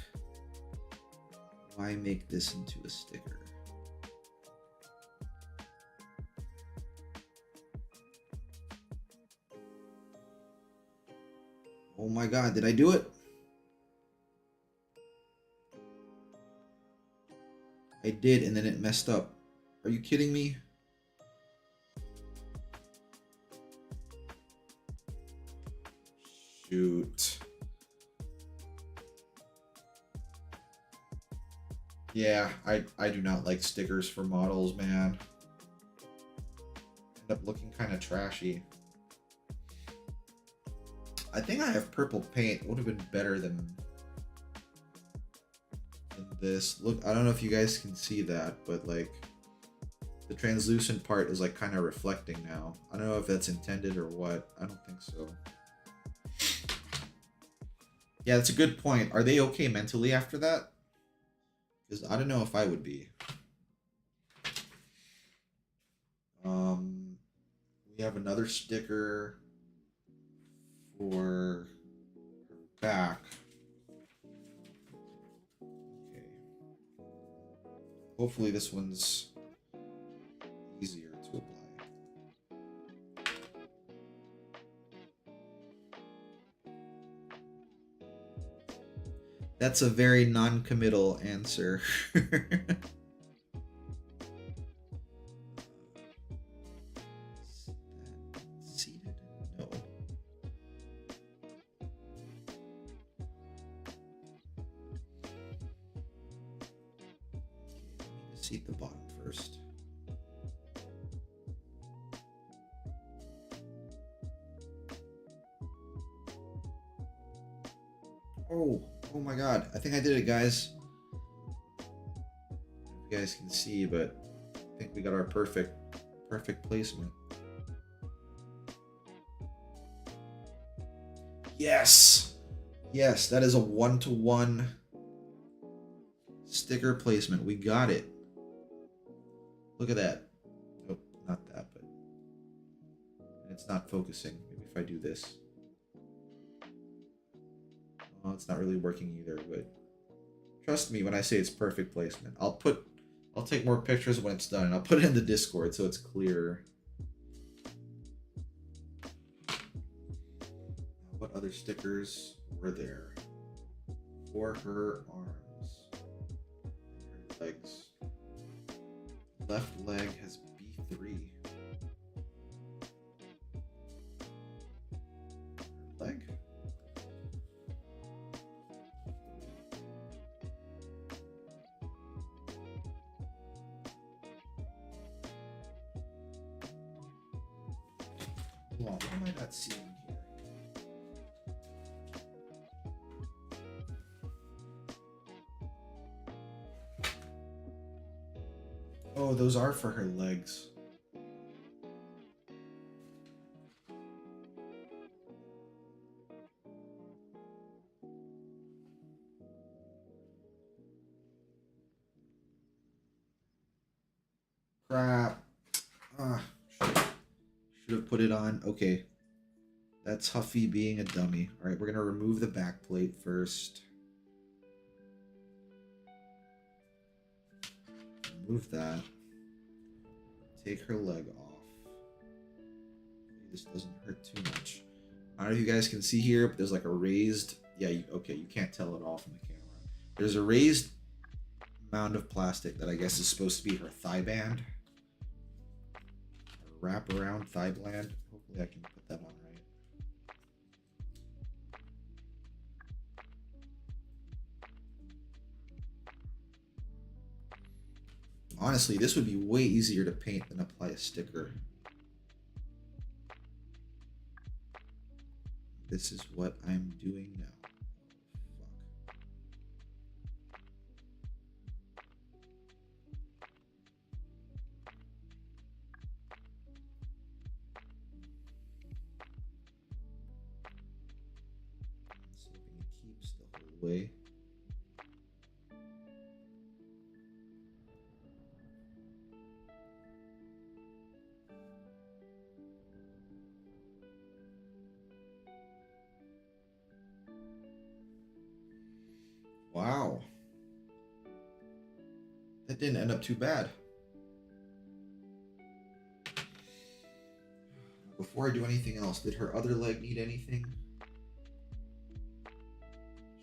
Why make this into a sticker? Oh my God, did I do it? I did, and then it messed up. Are you kidding me? Shoot. Yeah, I do not like stickers for models, man. End up looking kind of trashy. I think I have purple paint. Would have been better than this. Look, I don't know if you guys can see that, but like the translucent part is like kind of reflecting now. I don't know if that's intended or what. I don't think so. Yeah, that's a good point. Are they okay mentally after that? Because I don't know if I would be. We have another sticker for her back. Hopefully this one's easier to apply. That's a very non-committal answer. Seated? No. Okay, I need to seat the bottom first. Oh my god. I think I did it, guys. I don't know if you guys can see, but I think we got our perfect placement. Yes! Yes, that is a 1-to-1 sticker placement. We got it. Look at that. Oh, not that, but it's not focusing. Maybe if I do this. Oh, it's not really working either, but trust me when I say it's perfect placement. I'll take more pictures when it's done, and I'll put it in the Discord so it's clearer. What other stickers were there? For her arms. Her legs. Left leg has B3. Her leg? Hold on, what am I not seeing here? Oh, those are for her legs. Crap. Should have put it on. Okay. That's Huffy being a dummy. Alright, we're going to remove the back plate first. Remove that. Take her leg off. This doesn't hurt too much. I don't know if you guys can see here, but there's like a raised... Yeah, okay, you can't tell it all from the camera. There's a raised mound of plastic that I guess is supposed to be her thigh band. Wrap around thigh band. Hopefully I can put that on right. Honestly, this would be way easier to paint than apply a sticker. This is what I'm doing now. Way. Wow. That didn't end up too bad. Before I do anything else, did her other leg need anything?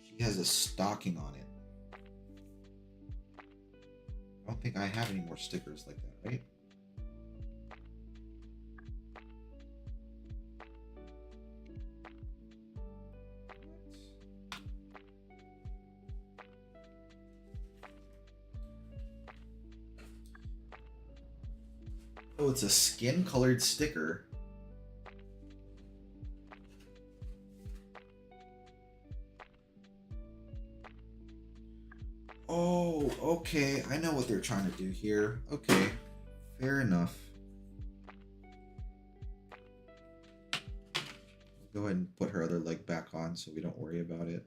She has a stocking on it. I don't think I have any more stickers like that, right? Oh, it's a skin-colored sticker. Oh, okay. I know what they're trying to do here. Okay. Fair enough. Go ahead and put her other leg back on so we don't worry about it.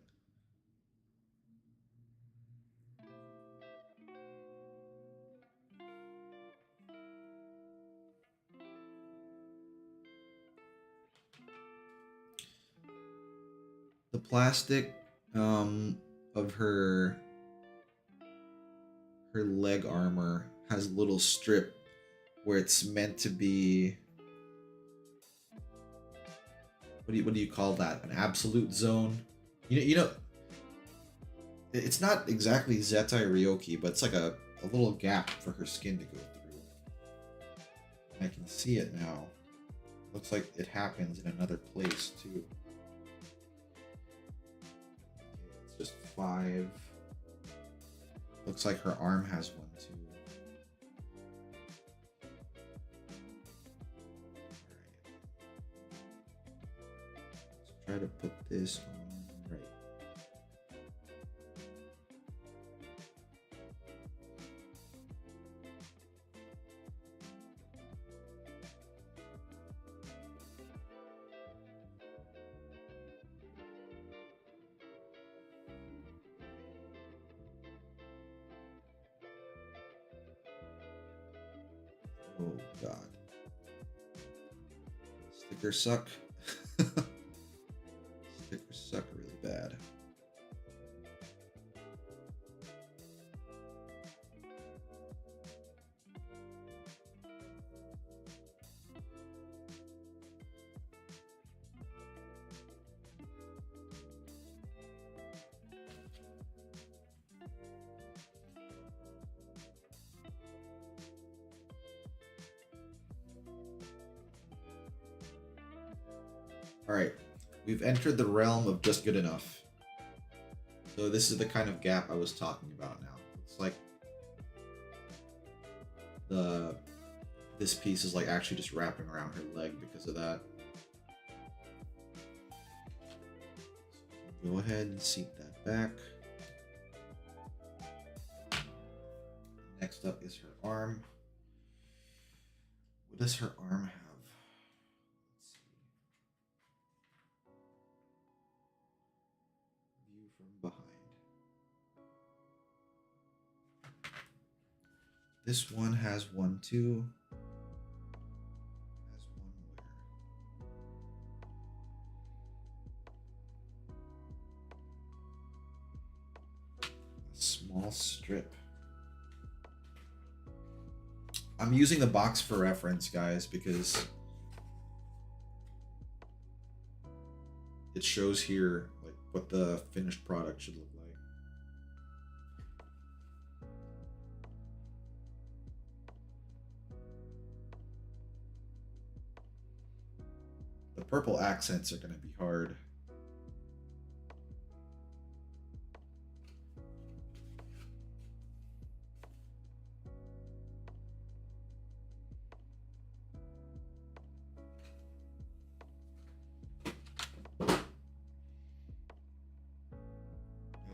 The plastic of her her leg armor has a little strip where it's meant to be, what do you call that? An absolute zone? You know, it's not exactly Zetai Ryoki, but it's like a little gap for her skin to go through. I can see it now. Looks like it happens in another place too. It's just 5. Looks like her arm has one too. Alright. Let's try to put this on right. Oh god. Stickers suck. Stickers suck really bad. Alright, we've entered the realm of just good enough. So this is the kind of gap I was talking about now. It's like this piece is like actually just wrapping around her leg because of that. So go ahead and seat that back. Next up is her arm. What does her arm have? This one has one too. Has one where? A small strip. I'm using the box for reference, guys, because it shows here like what the finished product should look like. The purple accents are going to be hard.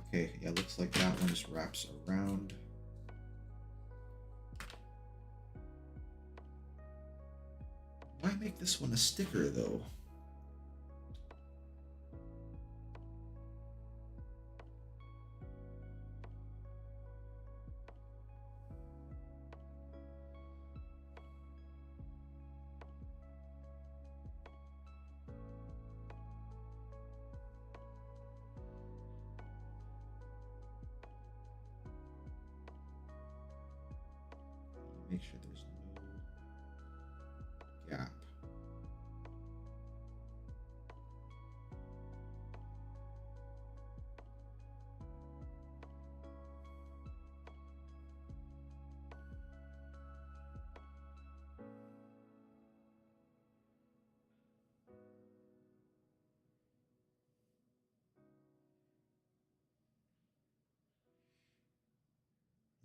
Okay, yeah, looks like that one just wraps around. Why make this one a sticker though? Make sure there's no gap.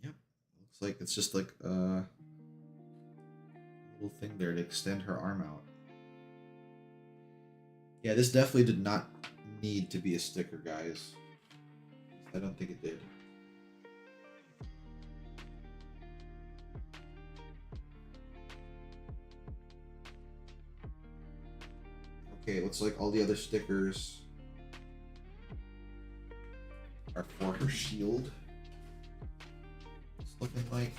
Yep, looks like it's just like a little thing there to extend her arm out. Yeah, this definitely did not need to be a sticker, guys. I don't think it did. Okay, it looks like all the other stickers are for her shield. It's looking like.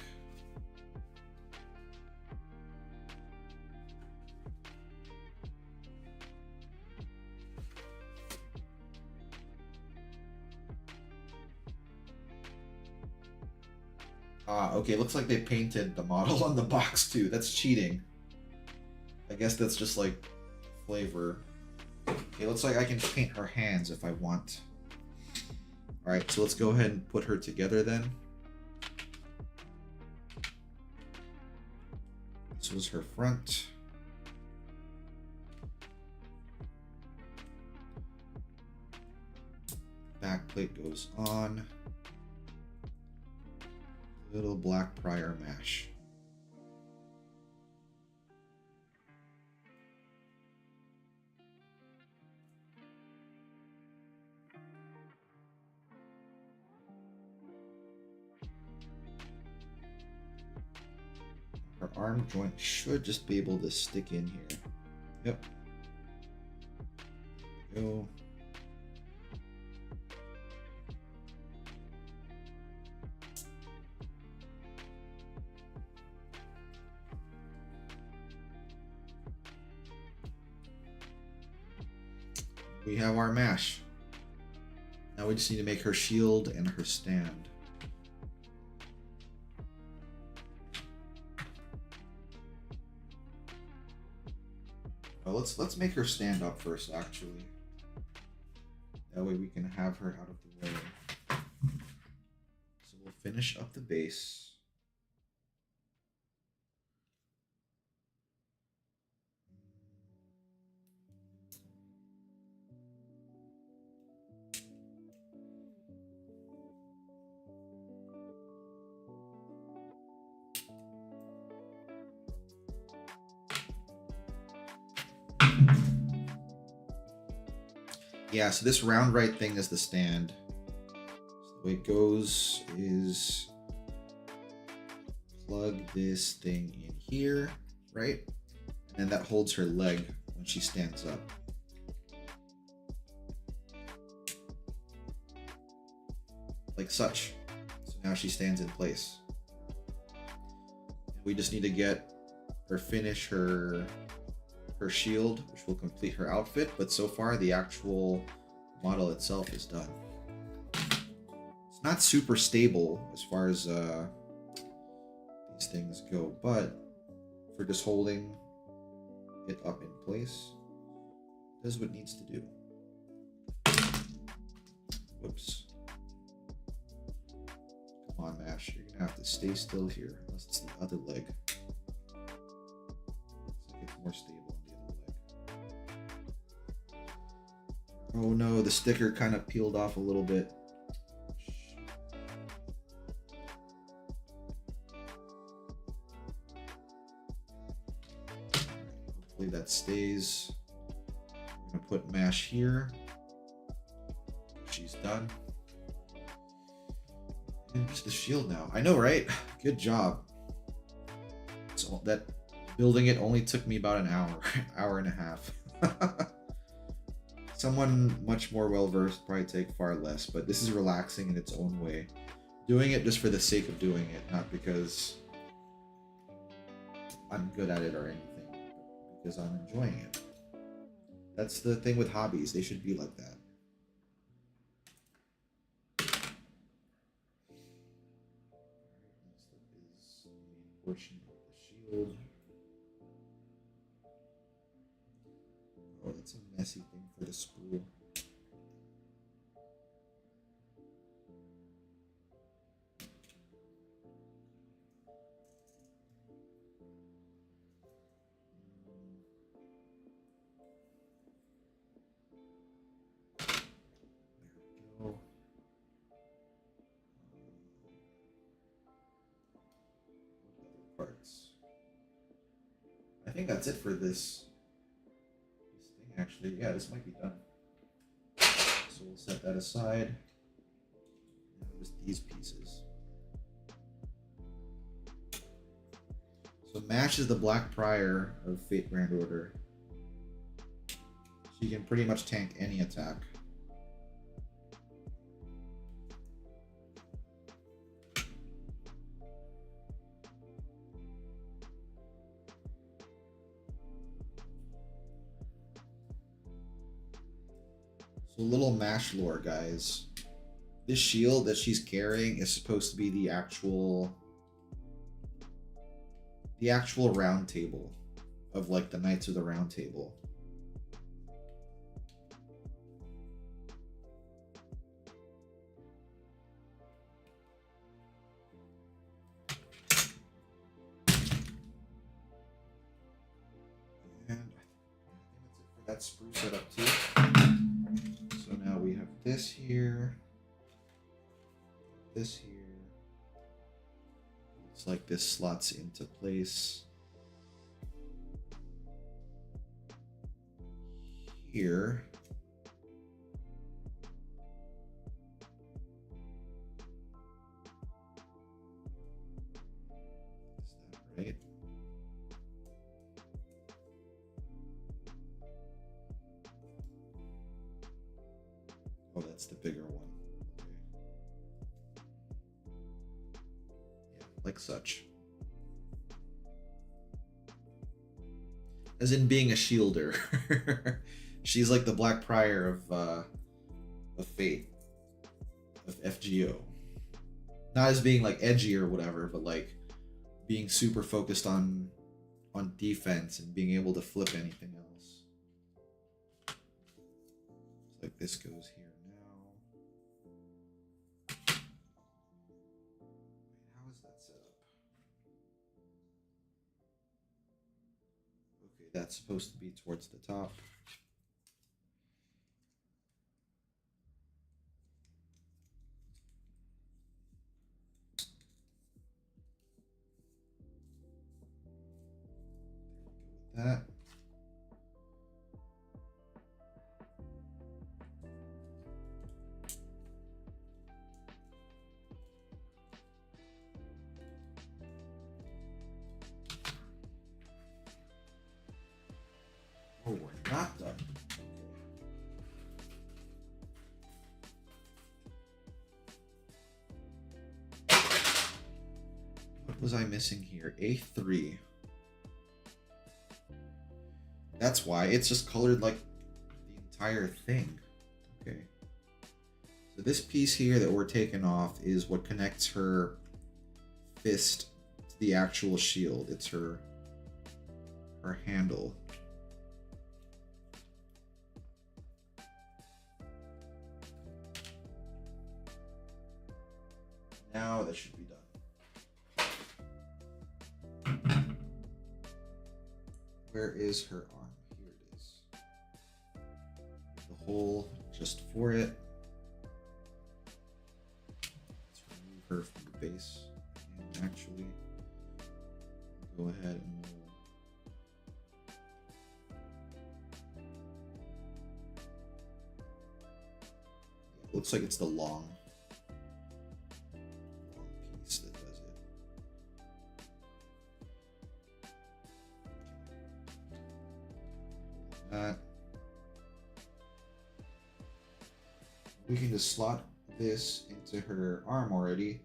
Ah, okay, looks like they painted the model on the box too. That's cheating. I guess that's just like flavor. Okay, looks like I can paint her hands if I want. Alright, so let's go ahead and put her together then. This was her front. Back plate goes on. Little black prior mash. Her arm joint should just be able to stick in here. Yep. There we go. We have our mash. Now we just need to make her shield and her stand. Well, let's make her stand up first, actually. That way we can have her out of the way. So we'll finish up the base. Yeah, so this round right thing is the stand. So the way it goes is plug this thing in here, right? And that holds her leg when she stands up. Like such. So now she stands in place. We just need to get her finish her shield, which will complete her outfit, but so far the actual model itself is done. It's not super stable as far as these things go, but for just holding it up in place, it does what it needs to do. Whoops. Come on, Mash, you're gonna have to stay still here, unless it's the other leg. Looks like it's more stable. Oh no, the sticker kind of peeled off a little bit. Hopefully that stays. I'm gonna put Mash here. She's done. And just the shield now. I know, right? Good job. So that building it only took me about an hour, hour and a half. Someone much more well-versed probably take far less, but this is relaxing in its own way. Doing it just for the sake of doing it, not because I'm good at it or anything, but because I'm enjoying it. That's the thing with hobbies, they should be like that. Next up is the main portion of the shield. Oh, that's a messy thing for the spool. There we go. Other parts. I think that's it for this thing, actually. Yeah, this might be done. So we'll set that aside. Now just these pieces. So Mash is the Black Prior of Fate Grand Order. She can pretty much tank any attack. So little Mash lore, guys. This shield that she's carrying is supposed to be the actual the actual round table of like the Knights of the Round Table. And I think that's it for that sprue setup too. So now we have this here, this here. Looks like this slots into place here. Is that right? Oh, that's the bigger one. Okay. Yeah, like such. As in being a shielder. She's like the Black Prior of Fate, of FGO. Not as being like edgy or whatever, but like being super focused on defense and being able to flip anything else. Like this goes here now. Wait, how is that set up? Okay, that's supposed to be towards the top. That. Oh, we're not done. What was I missing here? A3. That's why it's just colored like the entire thing. Okay. So this piece here that we're taking off is what connects her fist to the actual shield. It's her handle. Now that should be done. Where is her arm? Here it is. The hole just for it. Let's remove her from the base. And actually, go ahead and it looks like it's the long piece that does it. That. We can just slot this into her arm already,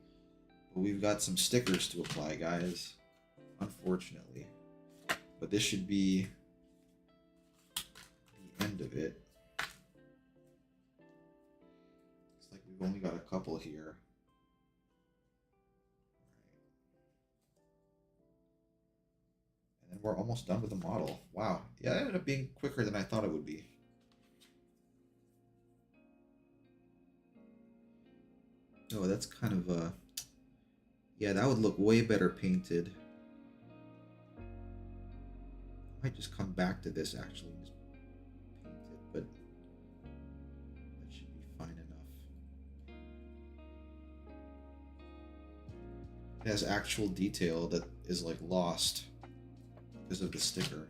but we've got some stickers to apply, guys, unfortunately. But this should be the end of it. It's like we've only got a couple here. And then we're almost done with the model. Wow. Yeah, it ended up being quicker than I thought it would be. Oh, that's kind of a... Yeah, that would look way better painted. I might just come back to this actually and just paint it, but that should be fine enough. It has actual detail that is like lost because of the sticker.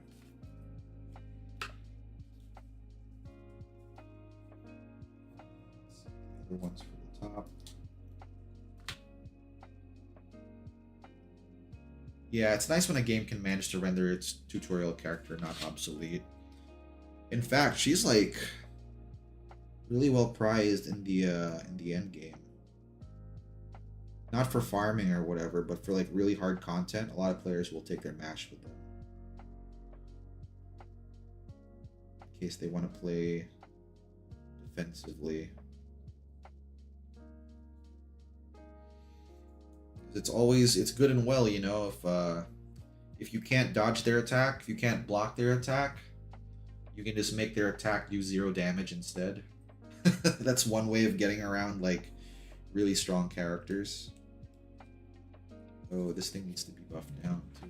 The other one's for the top. Yeah, it's nice when a game can manage to render its tutorial character not obsolete. In fact, she's like really well prized in the end game. Not for farming or whatever, but for like really hard content, a lot of players will take their mash with them. In case they want to play defensively. It's good and well, you know, if you can't dodge their attack, if you can't block their attack, you can just make their attack do 0 damage instead. That's one way of getting around like really strong characters. Oh, this thing needs to be buffed down too.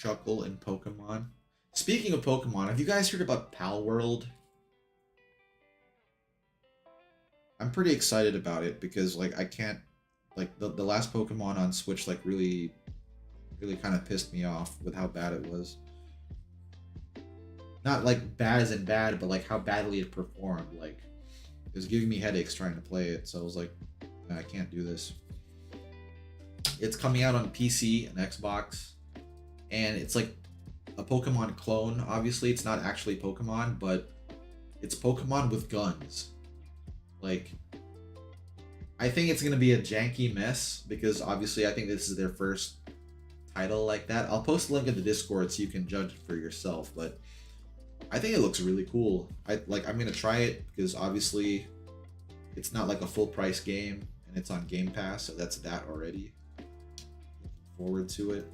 Shuckle and Pokemon. Speaking of Pokemon, have you guys heard about Pal World? I'm pretty excited about it because like I can't like the last Pokemon on Switch like really kind of pissed me off with how bad it was. Not like bad as in bad, but like how badly it performed. Like it was giving me headaches trying to play it, so I was like, I can't do this. It's coming out on PC and Xbox, and it's like a Pokemon clone. Obviously, it's not actually Pokemon, but it's Pokemon with guns. Like, I think it's gonna be a janky mess because obviously I think this is their first title like that. I'll post a link in the Discord so you can judge it for yourself, but I think it looks really cool. I'm gonna try it because obviously it's not like a full price game and it's on Game Pass, so that's that already. Looking forward to it.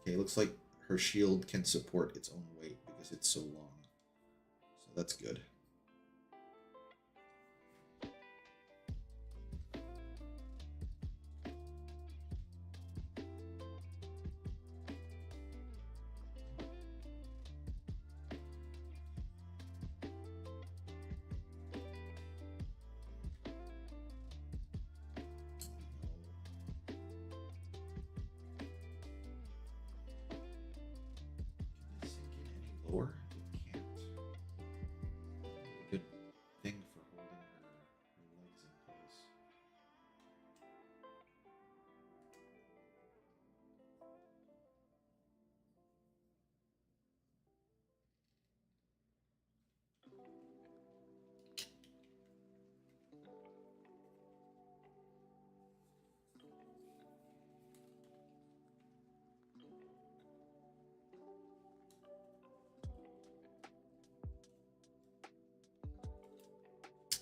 Okay, looks like her shield can support its own weight because it's so long. So that's good. Lower? It can't. Good thing for holding her legs in place.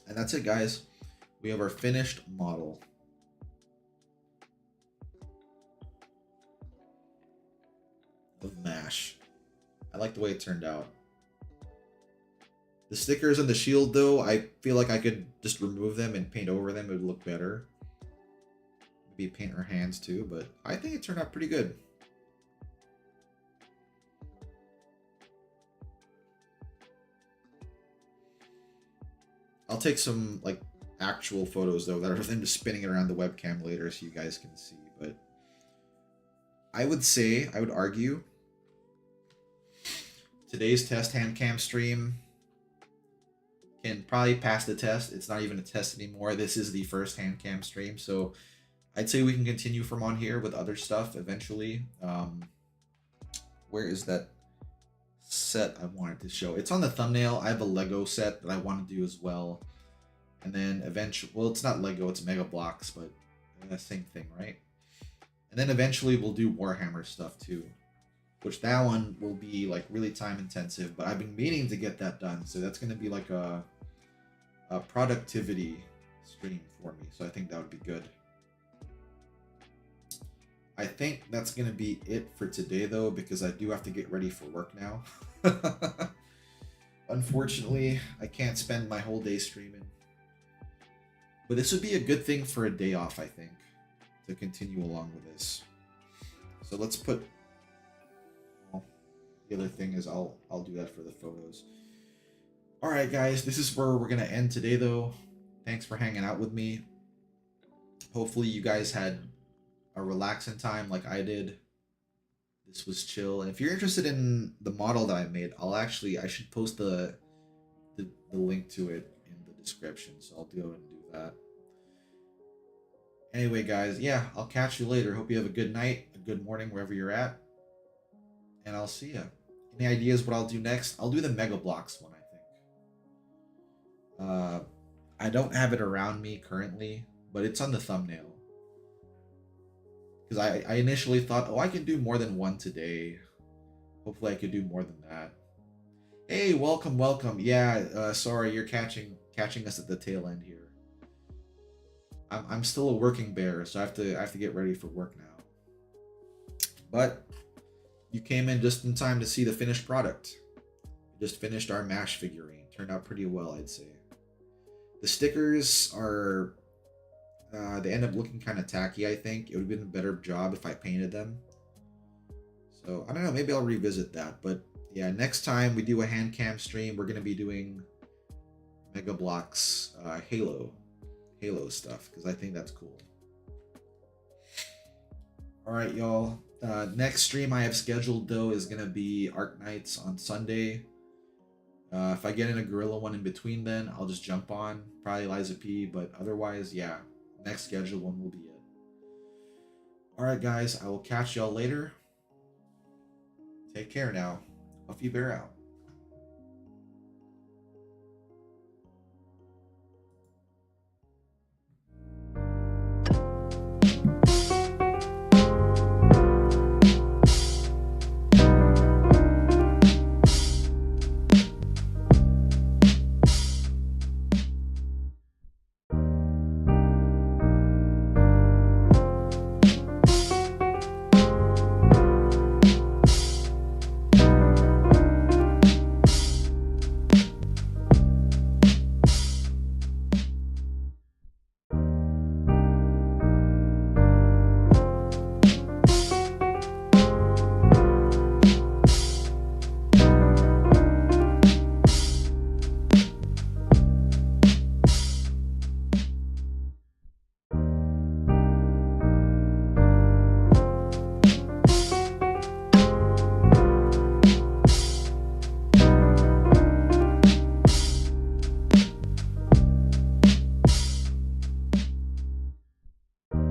And that's it, guys. We have our finished model. Of MASH. I like the way it turned out. The stickers and the shield, though, I feel like I could just remove them and paint over them. It would look better. Maybe paint her hands, too, but I think it turned out pretty good. I'll take some, like, actual photos, though, that are then just spinning it around the webcam later so you guys can see, but I would argue today's test handcam stream can probably pass the test. It's not even a test anymore. This is the first handcam stream, so I'd say we can continue from on here with other stuff eventually. Where is that set I wanted to show? It's on the thumbnail. I have a Lego set that I want to do as well. And then eventually, well, it's not Lego, it's Mega Bloks, but the same thing, right? And then eventually we'll do Warhammer stuff too, which that one will be like really time intensive, but I've been meaning to get that done. So that's going to be like a productivity stream for me. So I think that would be good. I think that's going to be it for today, though, because I do have to get ready for work now. Unfortunately, I can't spend my whole day streaming. But this would be a good thing for a day off, I think, to continue along with this. So let's put. Well, the other thing is I'll do that for the photos. All right, guys, this is where we're gonna end today, though. Thanks for hanging out with me. Hopefully, you guys had a relaxing time like I did. This was chill. And if you're interested in the model that I made, I should post the link to it in the description. So I'll go and do that. Anyway, guys, yeah, I'll catch you later. Hope you have a good night, a good morning, wherever you're at. And I'll see ya. Any ideas what I'll do next? I'll do the Mega Blocks one, I think. I don't have it around me currently, but it's on the thumbnail. Because I initially thought, oh, I can do more than one today. Hopefully I could do more than that. Hey, welcome, welcome. Yeah, sorry, you're catching us at the tail end here. I'm still a working bear, so I have to get ready for work now. But you came in just in time to see the finished product. We just finished our MASH figurine. Turned out pretty well, I'd say. The stickers are they end up looking kind of tacky, I think. It would have been a better job if I painted them. So I don't know, maybe I'll revisit that. But yeah, next time we do a hand cam stream, we're gonna be doing Mega Bloks Halo stuff, because I think that's cool. All right, y'all. Next stream I have scheduled though is gonna be Arc Nights on Sunday. If I get in a gorilla one in between, then I'll just jump on probably Liza P. But otherwise, yeah, next scheduled one will be it. All right, guys, I will catch y'all later. Take care now. Puffy Bear out.